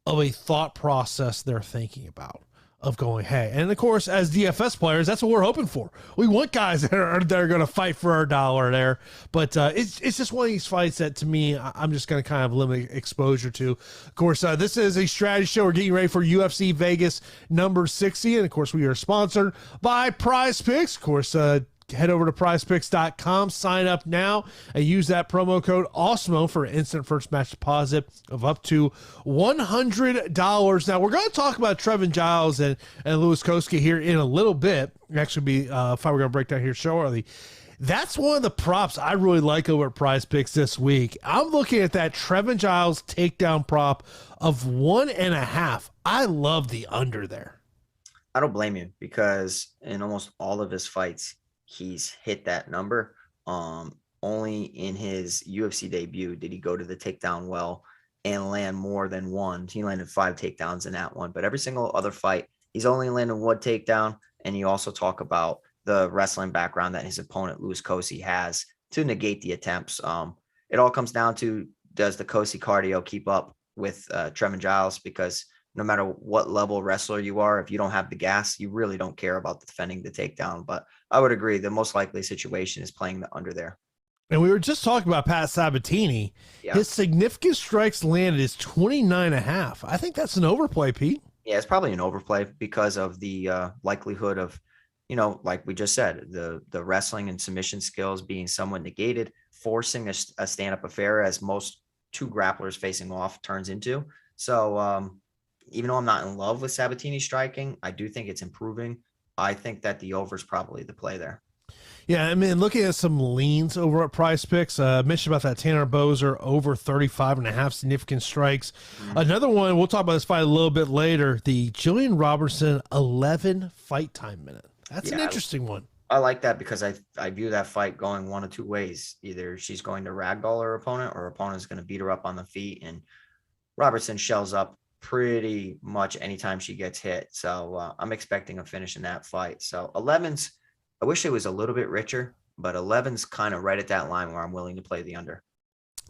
thought process they're thinking about, of going, hey, and of course, as DFS players, that's what we're hoping for. We want guys that are going to fight for our dollar there. But it's just one of these fights that, to me, I'm just going to kind of limit exposure to. Of course, this is a strategy show. We're getting ready for UFC Vegas number 60. And, of course, we are sponsored by Prize Picks. Of course, head over to prizepicks.com, sign up now, and use that promo code OSMO for an instant first match deposit of up to $100. Now, we're going to talk about Trevin Giles and Louis Cosce here in a little bit. Actually, be fight we're going to break down here shortly. That's one of the props I really like over at Prize Picks this week. I'm looking at that Trevin Giles takedown prop of 1.5. I love the under there. I don't blame you, because in almost all of his fights, he's hit that number. Only in his UFC debut did he go to the takedown well and land more than one. He landed 5 takedowns in that one, but every single other fight, he's only landed 1 takedown. And you also talk about the wrestling background that his opponent, Louis Cosce, has to negate the attempts. It all comes down to, does the Cosce cardio keep up with Trevin Giles? Because no matter what level wrestler you are, if you don't have the gas, you really don't care about defending the takedown. But I would agree, the most likely situation is playing the under there. And we were just talking about Pat Sabatini. Yeah. His significant strikes landed is 29.5. I think that's an overplay, Pete. Yeah, it's probably an overplay because of the likelihood of, like we just said, the wrestling and submission skills being somewhat negated, forcing a stand-up affair, as most 2 grapplers facing off turns into. So even though I'm not in love with Sabatini striking, I do think it's improving. I think that the over is probably the play there. Yeah, I mean, looking at some leans over at Prize Picks, mentioned about that Tanner Boser over 35.5 significant strikes. Mm-hmm. Another one, we'll talk about this fight a little bit later, the Jillian Robertson 11 fight time minute. That's an interesting one. I like that because I view that fight going one of 2 ways. Either she's going to ragdoll her opponent, or her opponent's going to beat her up on the feet, and Robertson shells up pretty much anytime she gets hit. So I'm expecting a finish in that fight. So 11's, I wish it was a little bit richer, but 11's kind of right at that line where I'm willing to play the under.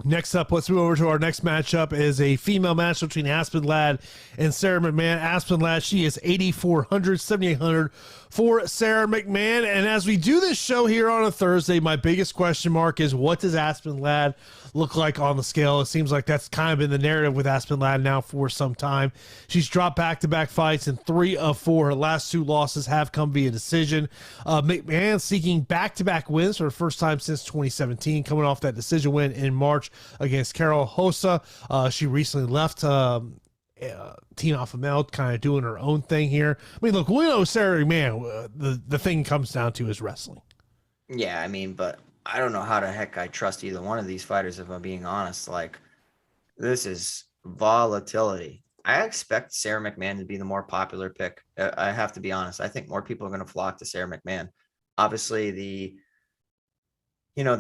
Next up, let's move over to our next matchup is a female match between Aspen Ladd and Sarah McMann. Aspen Ladd, she is 8,400, 7,800 for Sarah McMann. And as we do this show here on a Thursday, my biggest question mark is, what does Aspen Ladd look like on the scale? It seems like that's kind of been the narrative with Aspen Ladd now for some time. She's dropped back-to-back fights in 3 of 4. Her last 2 losses have come via decision. McMann seeking back-to-back wins for the first time since 2017, coming off that decision win in March against Carol Hossa. She recently left Team Alpha Male, kind of doing her own thing here. I mean, look, we know Sarah McMann, the thing comes down to is wrestling. Yeah, I mean, but I don't know how the heck I trust either one of these fighters, if I'm being honest. Like, this is volatility. I expect Sarah McMann to be the more popular pick. I have to be honest. I think more people are going to flock to Sarah McMann. Obviously, the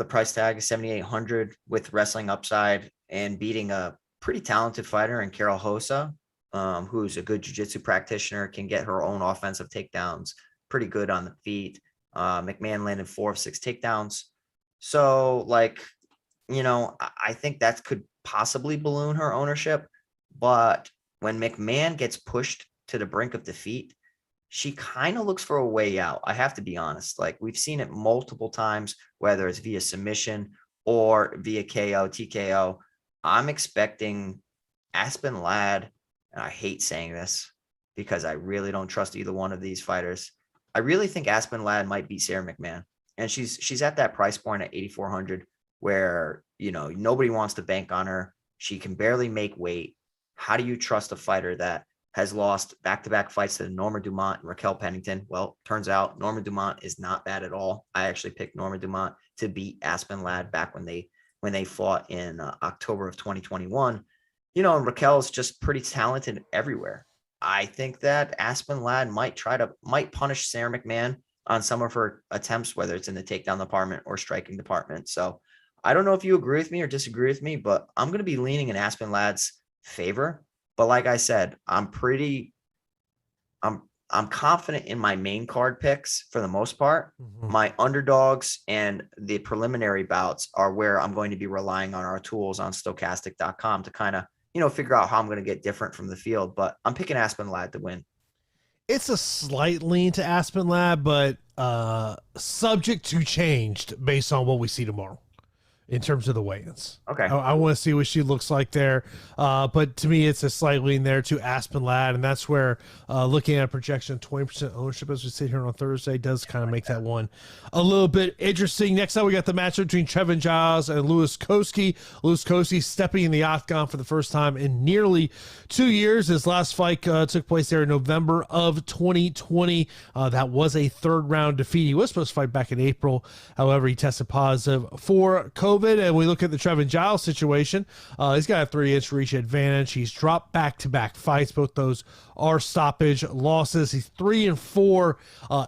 price tag is 7,800 with wrestling upside and beating a pretty talented fighter in Carol Hossa, who's a good jiu-jitsu practitioner, can get her own offensive takedowns, pretty good on the feet. McMann landed 4 of 6 takedowns. So, like, I think that could possibly balloon her ownership. But when McMann gets pushed to the brink of defeat, she kind of looks for a way out. I have to be honest. Like, we've seen it multiple times, whether it's via submission or via KO, TKO. I'm expecting Aspen Ladd, and I hate saying this because I really don't trust either one of these fighters. I really think Aspen Ladd might beat Sarah McMann. And she's at that price point at 8,400 where, nobody wants to bank on her. She can barely make weight. How do you trust a fighter that has lost back-to-back fights to Norma Dumont and Raquel Pennington? Well, turns out Norma Dumont is not bad at all. I actually picked Norma Dumont to beat Aspen Ladd back when they fought in October of 2021. And Raquel's just pretty talented everywhere. I think that Aspen Ladd might punish Sarah McMann on some of her attempts, whether it's in the takedown department or striking department. So I don't know if you agree with me or disagree with me, but I'm going to be leaning in Aspen Ladd's favor. But like I said, I'm confident in my main card picks for the most part. Mm-hmm. My underdogs and the preliminary bouts are where I'm going to be relying on our tools on Stokastic.com to kind of, figure out how I'm going to get different from the field. But I'm picking Aspen Ladd to win. It's a slight lean to Aspen Ladd, but subject to change based on what we see tomorrow in terms of the weigh-ins. Okay. I want to see what she looks like there. But to me, it's a slight lean there to Aspen Ladd. And that's where looking at a projection of 20% ownership as we sit here on Thursday does kind of make that one a little bit interesting. Next up, we got the matchup between Trevin Giles and Louis Cosce. Louis Cosce stepping in the octagon for the first time in nearly 2 years. His last fight took place there in November of 2020. That was a 3rd-round defeat. He was supposed to fight back in April. However, he tested positive for COVID. And we look at the Trevin Giles situation. He's got a 3-inch reach advantage. He's dropped back-to-back fights. Both those are stoppage losses. He's 3-4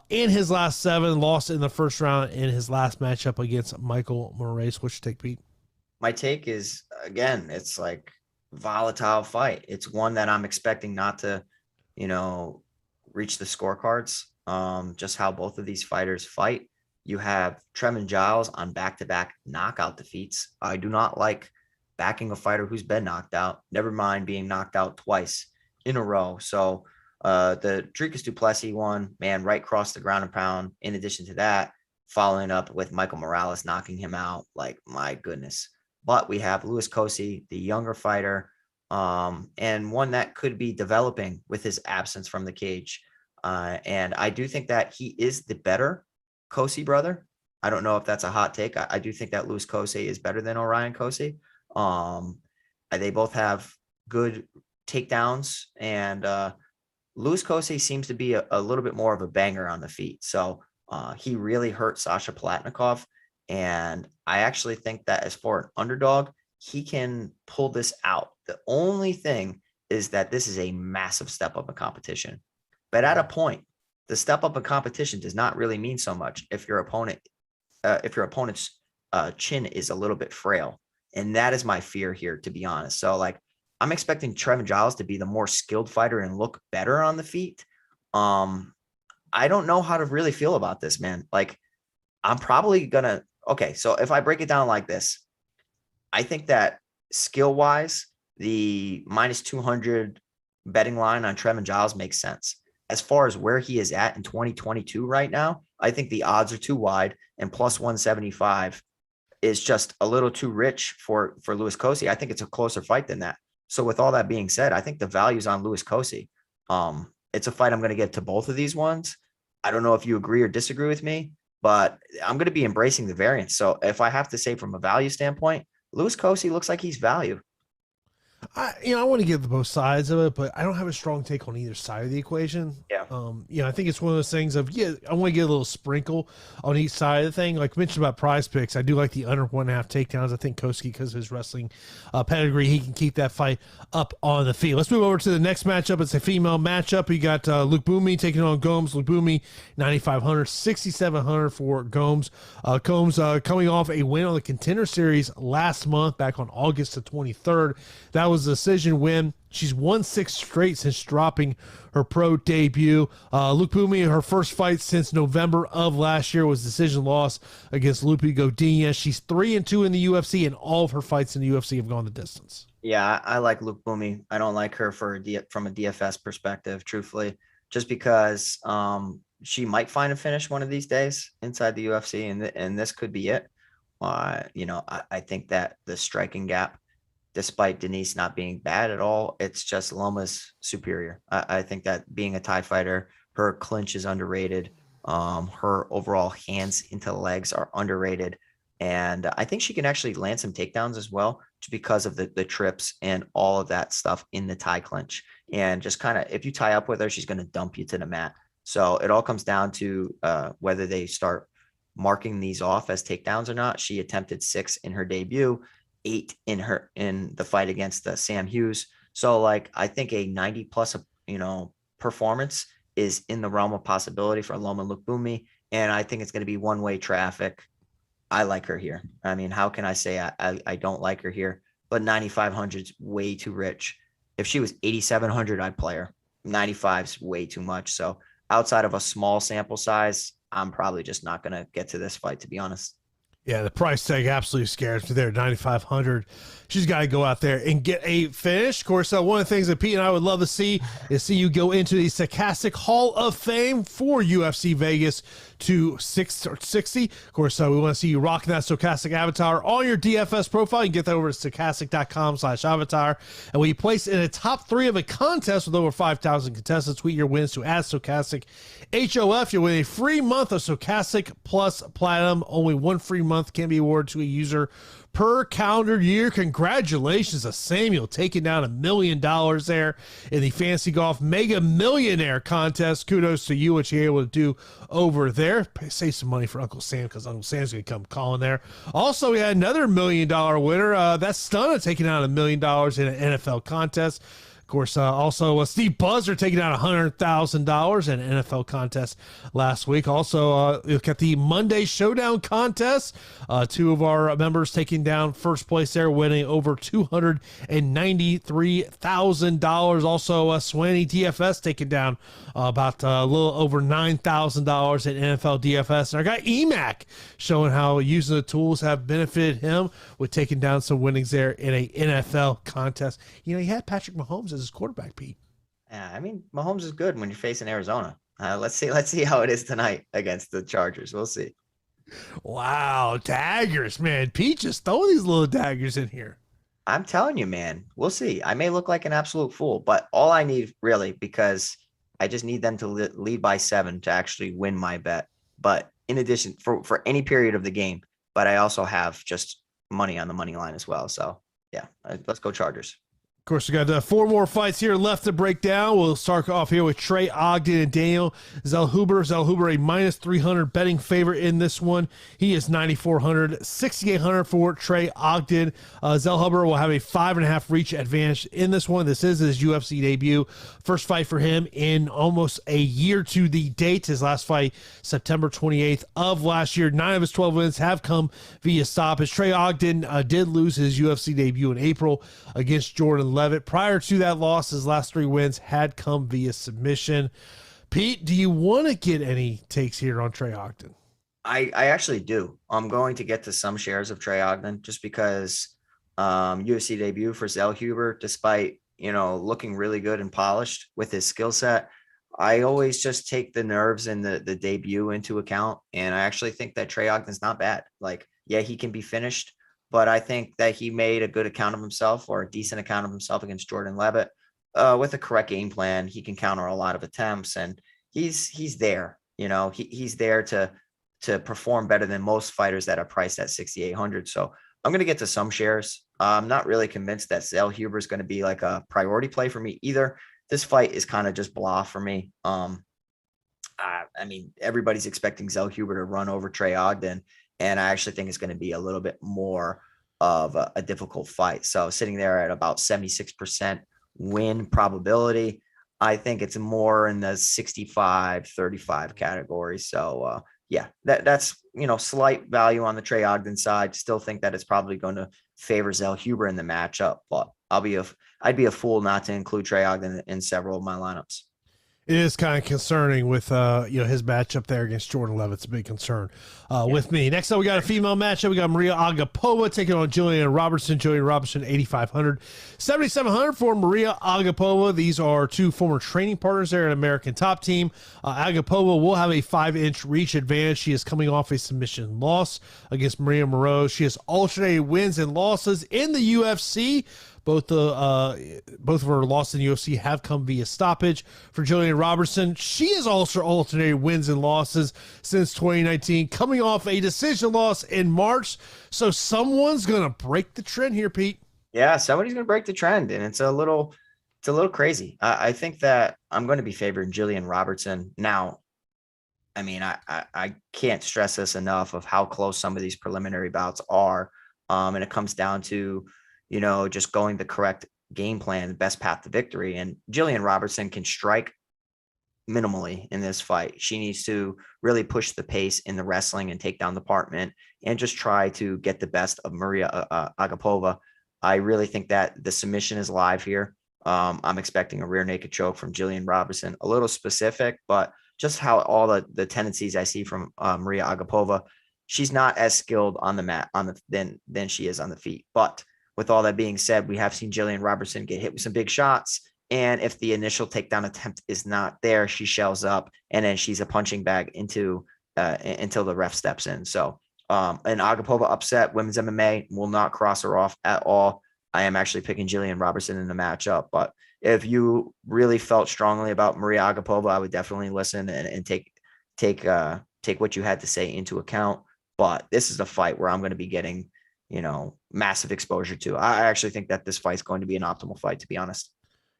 in his last 7. Lost in the first round in his last matchup against Michael Moraes. What's your take, Pete? My take is, again, it's like volatile fight. It's one that I'm expecting not to, reach the scorecards. Just how both of these fighters fight. You have Trevin Giles on back-to-back knockout defeats. I do not like backing a fighter who's been knocked out, never mind being knocked out twice in a row. So the Dricus du Plessis one, man, right across the ground and pound. In addition to that, following up with Michael Morales knocking him out, like, my goodness. But we have Louis Cosce, the younger fighter, and one that could be developing with his absence from the cage. And I do think that he is the better Cosce brother. I don't know if that's a hot take. I do think that Louis Cosce is better than Orion Cosce. They both have good takedowns, and Louis Cosce seems to be a little bit more of a banger on the feet. So he really hurt Sasha Palatnikov, and I actually think that as for an underdog, he can pull this out. The only thing is that this is a massive step up in competition. But at a point, the step up in competition does not really mean so much if your opponent's chin is a little bit frail. And that is my fear here, to be honest. So, like, I'm expecting Trevin Giles to be the more skilled fighter and look better on the feet. I don't know how to really feel about this, man. Like, I'm probably gonna, okay, so if I break it down like this, I think that skill wise, the minus 200 betting line on Trevin Giles makes sense. As far as where he is at in 2022 right now, I think the odds are too wide, and plus 175 is just a little too rich for Louis Cosce. I think it's a closer fight than that. So with all that being said, I think the value's on Louis Cosce. It's a fight I'm going to get to both of these ones. I don't know if you agree or disagree with me, but I'm going to be embracing the variance. So if I have to say from a value standpoint, Louis Cosce looks like he's value. I want to give both sides of it, but I don't have a strong take on either side of the equation. Yeah. I think it's one of those things of, I want to get a little sprinkle on each side of the thing. Like mentioned about Prize Picks, I do like the under 1.5 takedowns. I think Cosce, because of his wrestling pedigree, he can keep that fight up on the field. Let's move over to the next matchup. It's a female matchup. You got Lookboonmee taking on Gomes. Lookboonmee, 9,500, 6,700 for Gomes. Gomes coming off a win on the Contender Series last month, back on August the 23rd. That was a decision win. She's won 6 straight since dropping her pro debut. Lookboonmee, her first fight since November of last year, was decision loss against Lupe Godinez. She's 3-2 in the UFC, and all of her fights in the UFC have gone the distance. Yeah, I like Lookboonmee. I don't like her from a DFS perspective, truthfully, just because she might find a finish one of these days inside the UFC, and this could be it. I think that the striking gap, despite Denise not being bad at all, it's just Loma's superior. I think that being a Thai fighter, her clinch is underrated. Her overall hands into legs are underrated. And I think she can actually land some takedowns as well, just because of the trips and all of that stuff in the Thai clinch. And just kind of, if you tie up with her, she's going to dump you to the mat. So it all comes down to whether they start marking these off as takedowns or not. She attempted 6 in her debut, 8 in the fight against Sam Hughes. So I think a 90 plus, performance is in the realm of possibility for Loma Lookboonmee. And I think it's going to be one-way traffic. I like her here. I mean, how can I say I don't like her here? But 9,500 is way too rich. If she was 8,700, I'd play her. 95 is way too much. So outside of a small sample size, I'm probably just not going to get to this fight, to be honest. Yeah, the price tag absolutely scares me there, 9,500. She's got to go out there and get a finish. Of course, one of the things that Pete and I would love to see is you go into the Stokastic Hall of Fame for UFC Vegas to 60. Of course, we want to see you rocking that Stokastic avatar on your DFS profile. You can get that over at stokastic.com/avatar. And when you place in a top 3 of a contest with over 5,000 contestants, tweet your wins to @Stokastic HOF. You'll win a free month of Stokastic Plus Platinum. Only one free month can be awarded to a user per calendar year. Congratulations to Samuel taking down $1 million there in the Fantasy Golf Mega Millionaire contest. Kudos to you, what you're able to do over there. Save some money for Uncle Sam, because Uncle Sam's going to come calling there. Also, we had another $1 million winner. That's Stunner taking out $1 million in an NFL contest. Of course, also Steve Boser taking out $100,000 in an NFL contest last week. Also, look at the Monday Showdown contest. 2 of our members taking down first place there, winning over $293,000. Also, Swanny DFS taking down about a little over $9,000 in NFL DFS. And our guy EMAC showing how using the tools have benefited him with taking down some winnings there in a NFL contest. He had Patrick Mahomes as his quarterback, Pete. Yeah, I mean, Mahomes is good when you're facing Arizona. Let's see how it is tonight against the Chargers. We'll see. Wow, daggers, man. Pete just throwing these little daggers in here. I'm telling you, man. We'll see. I may look like an absolute fool, but all I need, really, because I just need them to lead by 7 to actually win my bet. But in addition, for any period of the game, but I also have just money on the money line as well. So yeah, let's go Chargers. Of course, we got 4 more fights here left to break down. We'll start off here with Trey Ogden and Daniel Zellhuber. Zellhuber, a minus 300 betting favorite in this one. He is 9,400, 6,800 for Trey Ogden. Zellhuber will have a 5.5 reach advantage in this one. This is his UFC debut. First fight for him in almost a year to the date. His last fight, September 28th of last year. 9 of his 12 wins have come via stoppage. Trey Ogden did lose his UFC debut in April against Jordan Levitt. Prior to that loss, his last 3 wins had come via submission. Pete, do you want to get any takes here on Trey Ogden? I actually do. I'm going to get to some shares of Trey Ogden just because UFC debut for Zellhuber, despite, looking really good and polished with his skill set. I always just take the nerves and the debut into account. And I actually think that Trey Ogden's not bad. Like, yeah, he can be finished, but I think that he made a good account of himself, or a decent account of himself, against Jordan Levitt. With a correct game plan, he can counter a lot of attempts, and he's there. He's there to perform better than most fighters that are priced at 6,800. So I'm going to get to some shares. I'm not really convinced that Zellhuber is going to be like a priority play for me either. This fight is kind of just blah for me. I mean, everybody's expecting Zellhuber to run over Trey Ogden, and I actually think it's going to be a little bit more of a difficult fight. So sitting there at about 76% win probability, I think it's more in the 65-35 category. So yeah, that's, slight value on the Trey Ogden side. Still think that it's probably going to favor Zellhuber in the matchup, but I'd be a fool not to include Trey Ogden in several of my lineups. It is kind of concerning with his matchup there against Jordan Levitt's a big concern with me. Next up, we got a female matchup. We got Maria Agapova taking on Jillian Robertson. Jillian Robertson 8,500, 7,700 for Maria Agapova. These are two former training partners there at American Top Team. Agapova will have a 5-inch reach advantage. She is coming off a submission loss against Maria Moreau. She has alternated wins and losses in the UFC. Both of her losses in the UFC have come via stoppage. For Jillian Robertson, she has also alternated wins and losses since 2019, coming off a decision loss in March. So someone's going to break the trend here, Pete. Yeah, somebody's going to break the trend, and it's a little crazy. I think that I'm going to be favoring Jillian Robertson. Now, I mean, I can't stress this enough of how close some of these preliminary bouts are. And it comes down to, just going the correct game plan, the best path to victory. And Jillian Robertson can strike minimally in this fight. She needs to really push the pace in the wrestling and takedown department, and just try to get the best of Maria Agapova. I really think that the submission is live here. I'm expecting a rear naked choke from Jillian Robertson. A little specific, but just how all the tendencies I see from Maria Agapova. She's not as skilled on the mat than she is on the feet. But with all that being said, we have seen Jillian Robertson get hit with some big shots. And if the initial takedown attempt is not there, she shells up, and then she's a punching bag until the ref steps in. So an Agapova upset, women's MMA will not cross her off at all. I am actually picking Jillian Robertson in the matchup. But if you really felt strongly about Maria Agapova, I would definitely listen and take what you had to say into account. But this is a fight where I'm going to be getting, massive exposure to. I actually think that this fight is going to be an optimal fight, to be honest.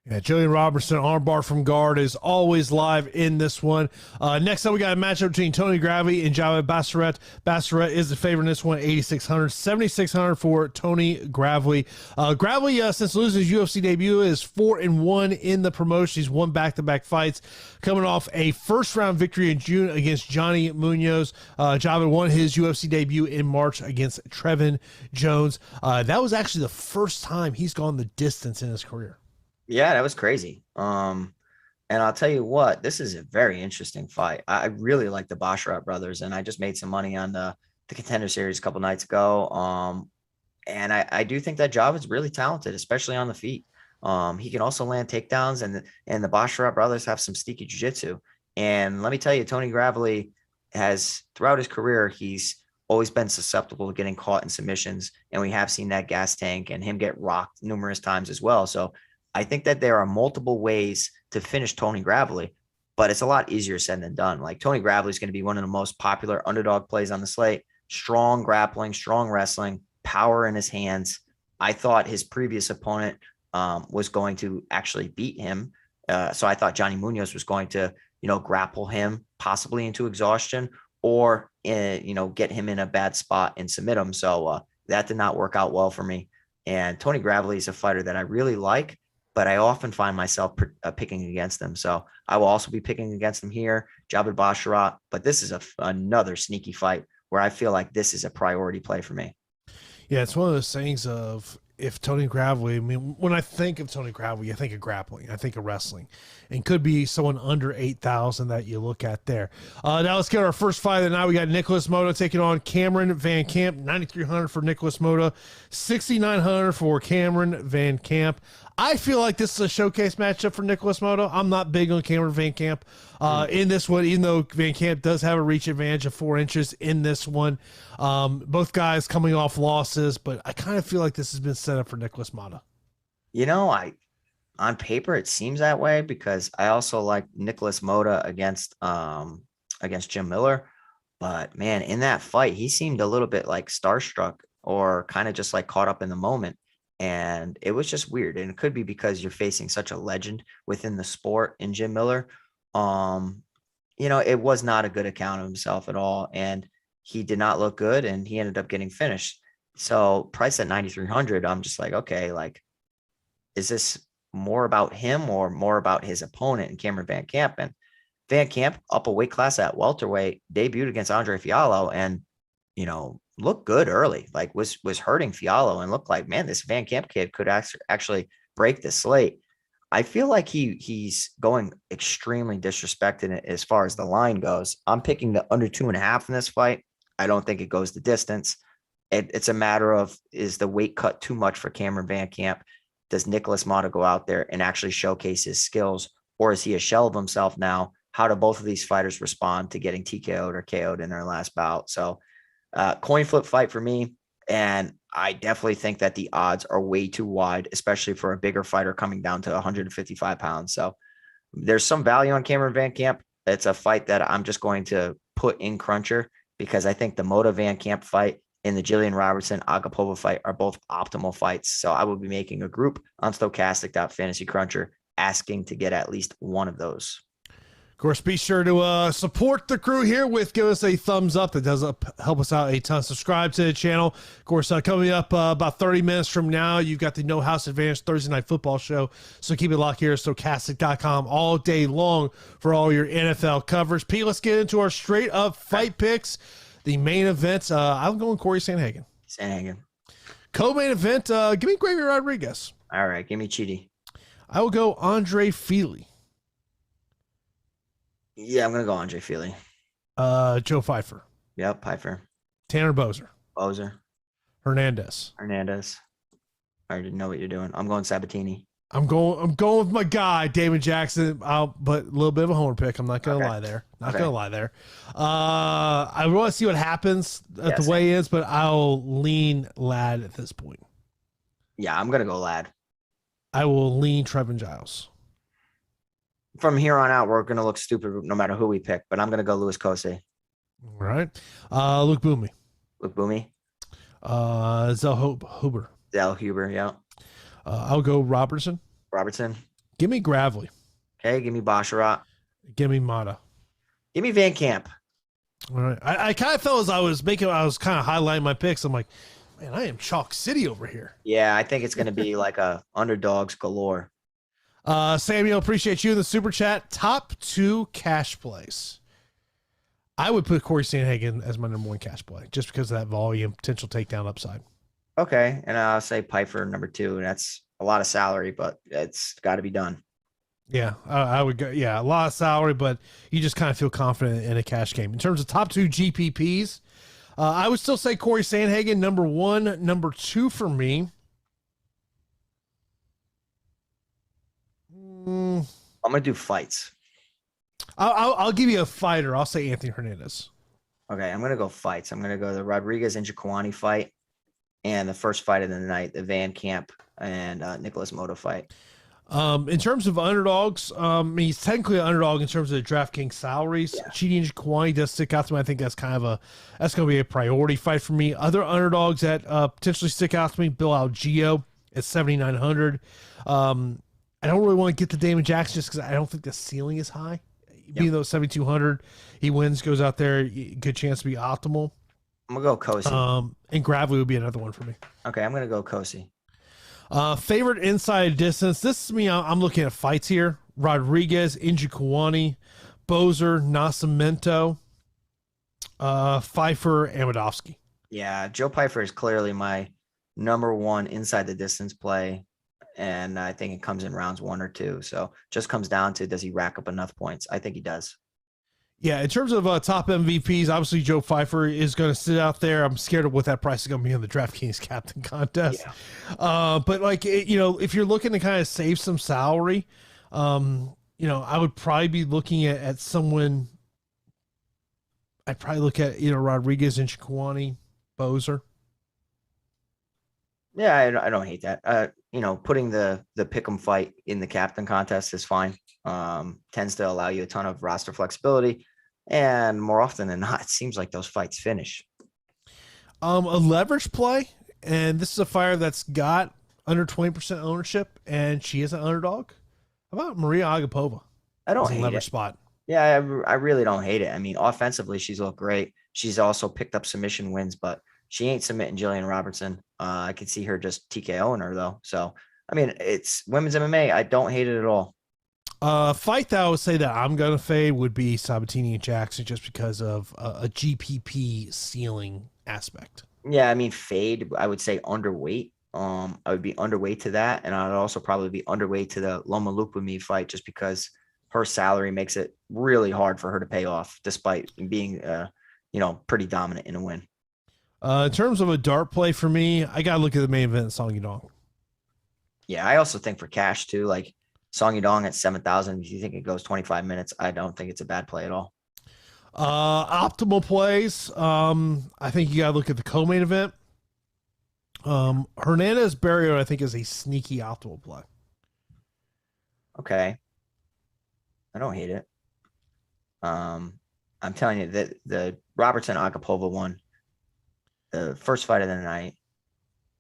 Yeah, Jillian Robertson, armbar from guard, is always live in this one. Next up, we got a matchup between Tony Gravely and Javid Basharat. Basharat is the favorite in this one, 8,600, 7,600 for Tony Gravely. Gravely, since losing his UFC debut, is 4-1 in the promotion. He's won back-to-back fights, coming off a first-round victory in June against Johnny Munoz. Javid won his UFC debut in March against Trevin Jones. That was actually the first time he's gone the distance in his career. Yeah, that was crazy. And I'll tell you what, this is a very interesting fight. I really like the Basharat brothers, and I just made some money on the Contender Series a couple nights ago. And I do think that Javid's really talented, especially on the feet. He can also land takedowns, and the Basharat brothers have some sneaky jiu-jitsu. And let me tell you, Tony Gravely has, throughout his career, he's always been susceptible to getting caught in submissions, and we have seen that gas tank and him get rocked numerous times as well. So I think that there are multiple ways to finish Tony Gravely, but it's a lot easier said than done. Like, Tony Gravely is going to be one of the most popular underdog plays on the slate. Strong grappling, strong wrestling, power in his hands. I thought his previous opponent was going to actually beat him. So I thought Johnny Munoz was going to, grapple him possibly into exhaustion, or, get him in a bad spot and submit him. So that did not work out well for me. And Tony Gravely is a fighter that I really like, but I often find myself picking against them. So I will also be picking against them here, Javid Basharat. But this is another sneaky fight where I feel like this is a priority play for me. Yeah, it's one of those things of, if Tony Gravely, I mean, when I think of Tony Gravely, I think of grappling, I think of wrestling, and could be someone under 8,000 that you look at there. Now let's get our first fight of the night. We got Nicholas Motta taking on Cameron Van Camp. 9,300 for Nicholas Motta, 6,900 for Cameron Van Camp. I feel like this is a showcase matchup for Nicholas Motta. I'm not big on Cameron Van Camp in this one, even though Van Camp does have a reach advantage of 4 inches in this one. Both guys coming off losses, but I kind of feel like this has been set up for Nicholas Motta. You know, on paper it seems that way because I also like Nicholas Motta against Jim Miller, but man, in that fight he seemed a little bit like starstruck or kind of just like caught up in the moment. And it was just weird. And it could be because you're facing such a legend within the sport in Jim Miller. You know, it was not a good account of himself at all. And he did not look good and he ended up getting finished. So priced at 9,300, I'm just like, okay, like, is this more about him or more about his opponent and Cameron Van Camp? And Van Camp up a weight class at welterweight, debuted against Andre Fiallo and, you know, looked good early, like was hurting Fiallo and looked like, man, this Van Camp kid could actually break the slate. I feel like he's going extremely disrespected as far as the line goes. I'm picking the under 2.5 in this fight. I don't think it goes the distance. It's a matter of, is the weight cut too much for Cameron Van Camp? Does Nicholas Motta go out there and actually showcase his skills, or is he a shell of himself now? How do both of these fighters respond to getting TKO'd or KO'd in their last bout? So coin flip fight for me. And I definitely think that the odds are way too wide, especially for a bigger fighter coming down to 155 pounds. So there's some value on Cameron Van Camp. It's a fight that I'm just going to put in Cruncher because I think the Motta Van Camp fight and the Jillian Robertson Agapova fight are both optimal fights. So I will be making a group on Stokastic.Fantasy Cruncher asking to get at least one of those. Of course, be sure to support the crew here with give us a thumbs up. That does help us out a ton. Subscribe to the channel. Of course, coming up about 30 minutes from now, you've got the No House Advantage Thursday Night Football show. So keep it locked here at Stokastic.com all day long for all your NFL coverage. Pete, let's get into our straight up fight picks. The main event, I'm going Corey Sandhagen. Sandhagen. Co-main event, give me Gravy Rodriguez. All right, give me Chidi. I will go Andre Fili. Yeah, I'm going to go Andre Fili. Joe Pyfer. Yep, Pyfer. Tanner Boser. Hernandez. I already know what you're doing. I'm going Sabatini. I'm going with my guy, Damon Jackson. But a little bit of a homer pick. I'm not going to lie there. I want to see what happens at the weigh-ins, but I'll lean Ladd at this point. Yeah, I'm going to go Ladd. I will lean Trevin Giles. From here on out, we're going to look stupid no matter who we pick, but I'm going to go Louis Cosce. All right. Lookboonmee. Zell Huber, yeah. I'll go Robertson. Give me Gravely. Okay, give me Basharat. Give me Motta. Give me Van Camp. All right. I kind of felt as I was kind of highlighting my picks. I'm like, man, I am Chalk City over here. Yeah, I think it's going to be like a underdogs galore. Samuel, appreciate you in the super chat. Top 2 cash plays. I would put Corey Sandhagen as my number 1 cash play just because of that volume, potential takedown upside. Okay, and I'll say Pyfer number 2, and that's a lot of salary, but it's got to be done. Yeah, I would go. Yeah, a lot of salary, but you just kind of feel confident in a cash game. In terms of top 2 GPPs, I would still say Corey Sandhagen number 1, number 2 for me. I'm gonna do fights. I'll give you a fighter. I'll say Anthony Hernandez. Okay, I'm gonna go fights. I'm gonna go the Rodriguez and Jaquani fight, and the first fight of the night, the Van Camp and Nicholas Motta fight. In terms of underdogs, he's technically an underdog in terms of the DraftKings salaries. Yeah. Chidi and Jaquani does stick out to me. I think that's going to be a priority fight for me. Other underdogs that potentially stick out to me, Bill Algeo at 7,900. I don't really want to get to Damon Jackson just because I don't think the ceiling is high. Yep. Being though 7,200, he wins, goes out there, good chance to be optimal. I'm gonna go Cosce. And Gravely would be another one for me. Okay, I'm gonna go Cosce. Favorite inside distance. This is me. I'm looking at fights here. Rodriguez, Njokuani, Boser, Nascimento, Pyfer, Amedovski. Yeah, Joe Pyfer is clearly my number one inside the distance play. And I think it comes in rounds 1 or 2. So just comes down to, does he rack up enough points? I think he does. Yeah, in terms of top MVPs, obviously Joe Pyfer is going to sit out there. I'm scared of what that price is going to be on the DraftKings captain contest. Yeah. But like, if you're looking to kind of save some salary, I would probably be looking at someone. I'd probably look at, Rodriguez and Shaquani, Boser. Yeah, I don't hate that. Putting the pick'em fight in the captain contest is fine. Tends to allow you a ton of roster flexibility. And more often than not, it seems like those fights finish. A leverage play, and this is a fighter that's got under 20% ownership, and she is an underdog. How about Maria Agapova? I don't hate a leverage it. Spot. Yeah, I really don't hate it. I mean, offensively, she's looked great. She's also picked up submission wins, but she ain't submitting Jillian Robertson. I could see her just TKOing her, though. So, I mean, it's women's MMA. I don't hate it at all. Fight that I would say that I'm going to fade would be Sabatini and Jackson, just because of a GPP ceiling aspect. Yeah, I mean, fade, I would say underweight. I would be underweight to that. And I would also probably be underweight to the Loma Lookboonmee fight, just because her salary makes it really hard for her to pay off, despite being, pretty dominant in a win. In terms of a dart play for me, I got to look at the main event, Song Yudong. Yeah, I also think for cash too, like Song Yudong at 7,000. If you think it goes 25 minutes, I don't think it's a bad play at all. Optimal plays. I think you got to look at the co-main event. Hernandez Barriault, I think, is a sneaky optimal play. Okay. I don't hate it. I'm telling you that the Robertson Agapova one, the first fight of the night,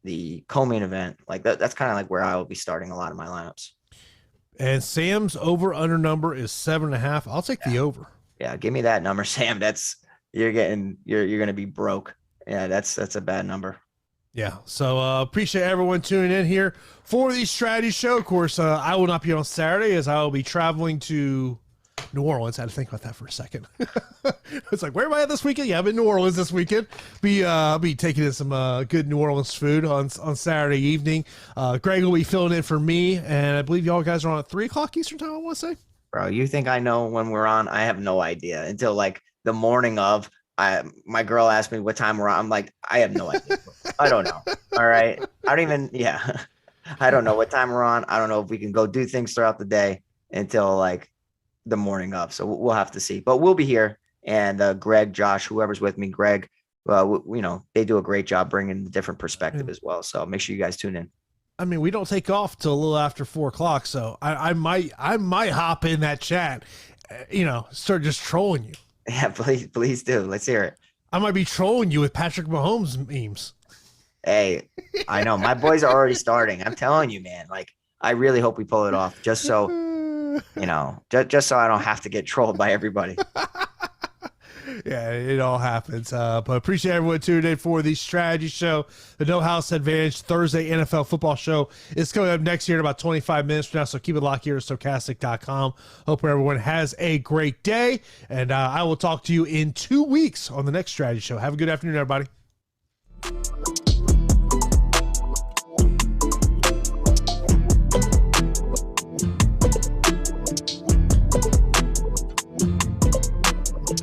the co-main event, like that's kind of like where I will be starting a lot of my lineups. And Sam's over under number is 7.5. I'll take the over. Yeah, give me that number, Sam. You're going to be broke. Yeah, that's a bad number. Yeah. So appreciate everyone tuning in here for the strategy show. Of course, I will not be on Saturday, as I will be traveling to New Orleans. I had to think about that for a second. It's like, where am I at this weekend? Yeah, I'm in New Orleans this weekend. I'll be taking in some good New Orleans food on Saturday evening. Greg will be filling in for me, and I believe y'all guys are on at 3:00 Eastern time, I want to say. Bro, you think I know when we're on? I have no idea until like the morning of. My girl asked me what time we're on. I'm like, I have no idea. I don't know. All right. I don't know what time we're on. I don't know if we can go do things throughout the day until like the morning of. So we'll have to see. But we'll be here. And Greg, Josh, whoever's with me, Greg, they do a great job bringing the different perspective as well. So make sure you guys tune in. I mean, we don't take off till a little after 4:00. So I might hop in that chat, start just trolling you. Yeah, please do. Let's hear it. I might be trolling you with Patrick Mahomes memes. Hey, I know my boys are already starting. I'm telling you, man. Like, I really hope we pull it off, just so just so I don't have to get trolled by everybody. Yeah, it all happens. But appreciate everyone tuning in for the strategy show. The No House Advantage Thursday NFL football show is coming up next year in about 25 minutes from now. So keep it locked here at Stokastic.com. Hope everyone has a great day. And I will talk to you in 2 weeks on the next strategy show. Have a good afternoon, everybody.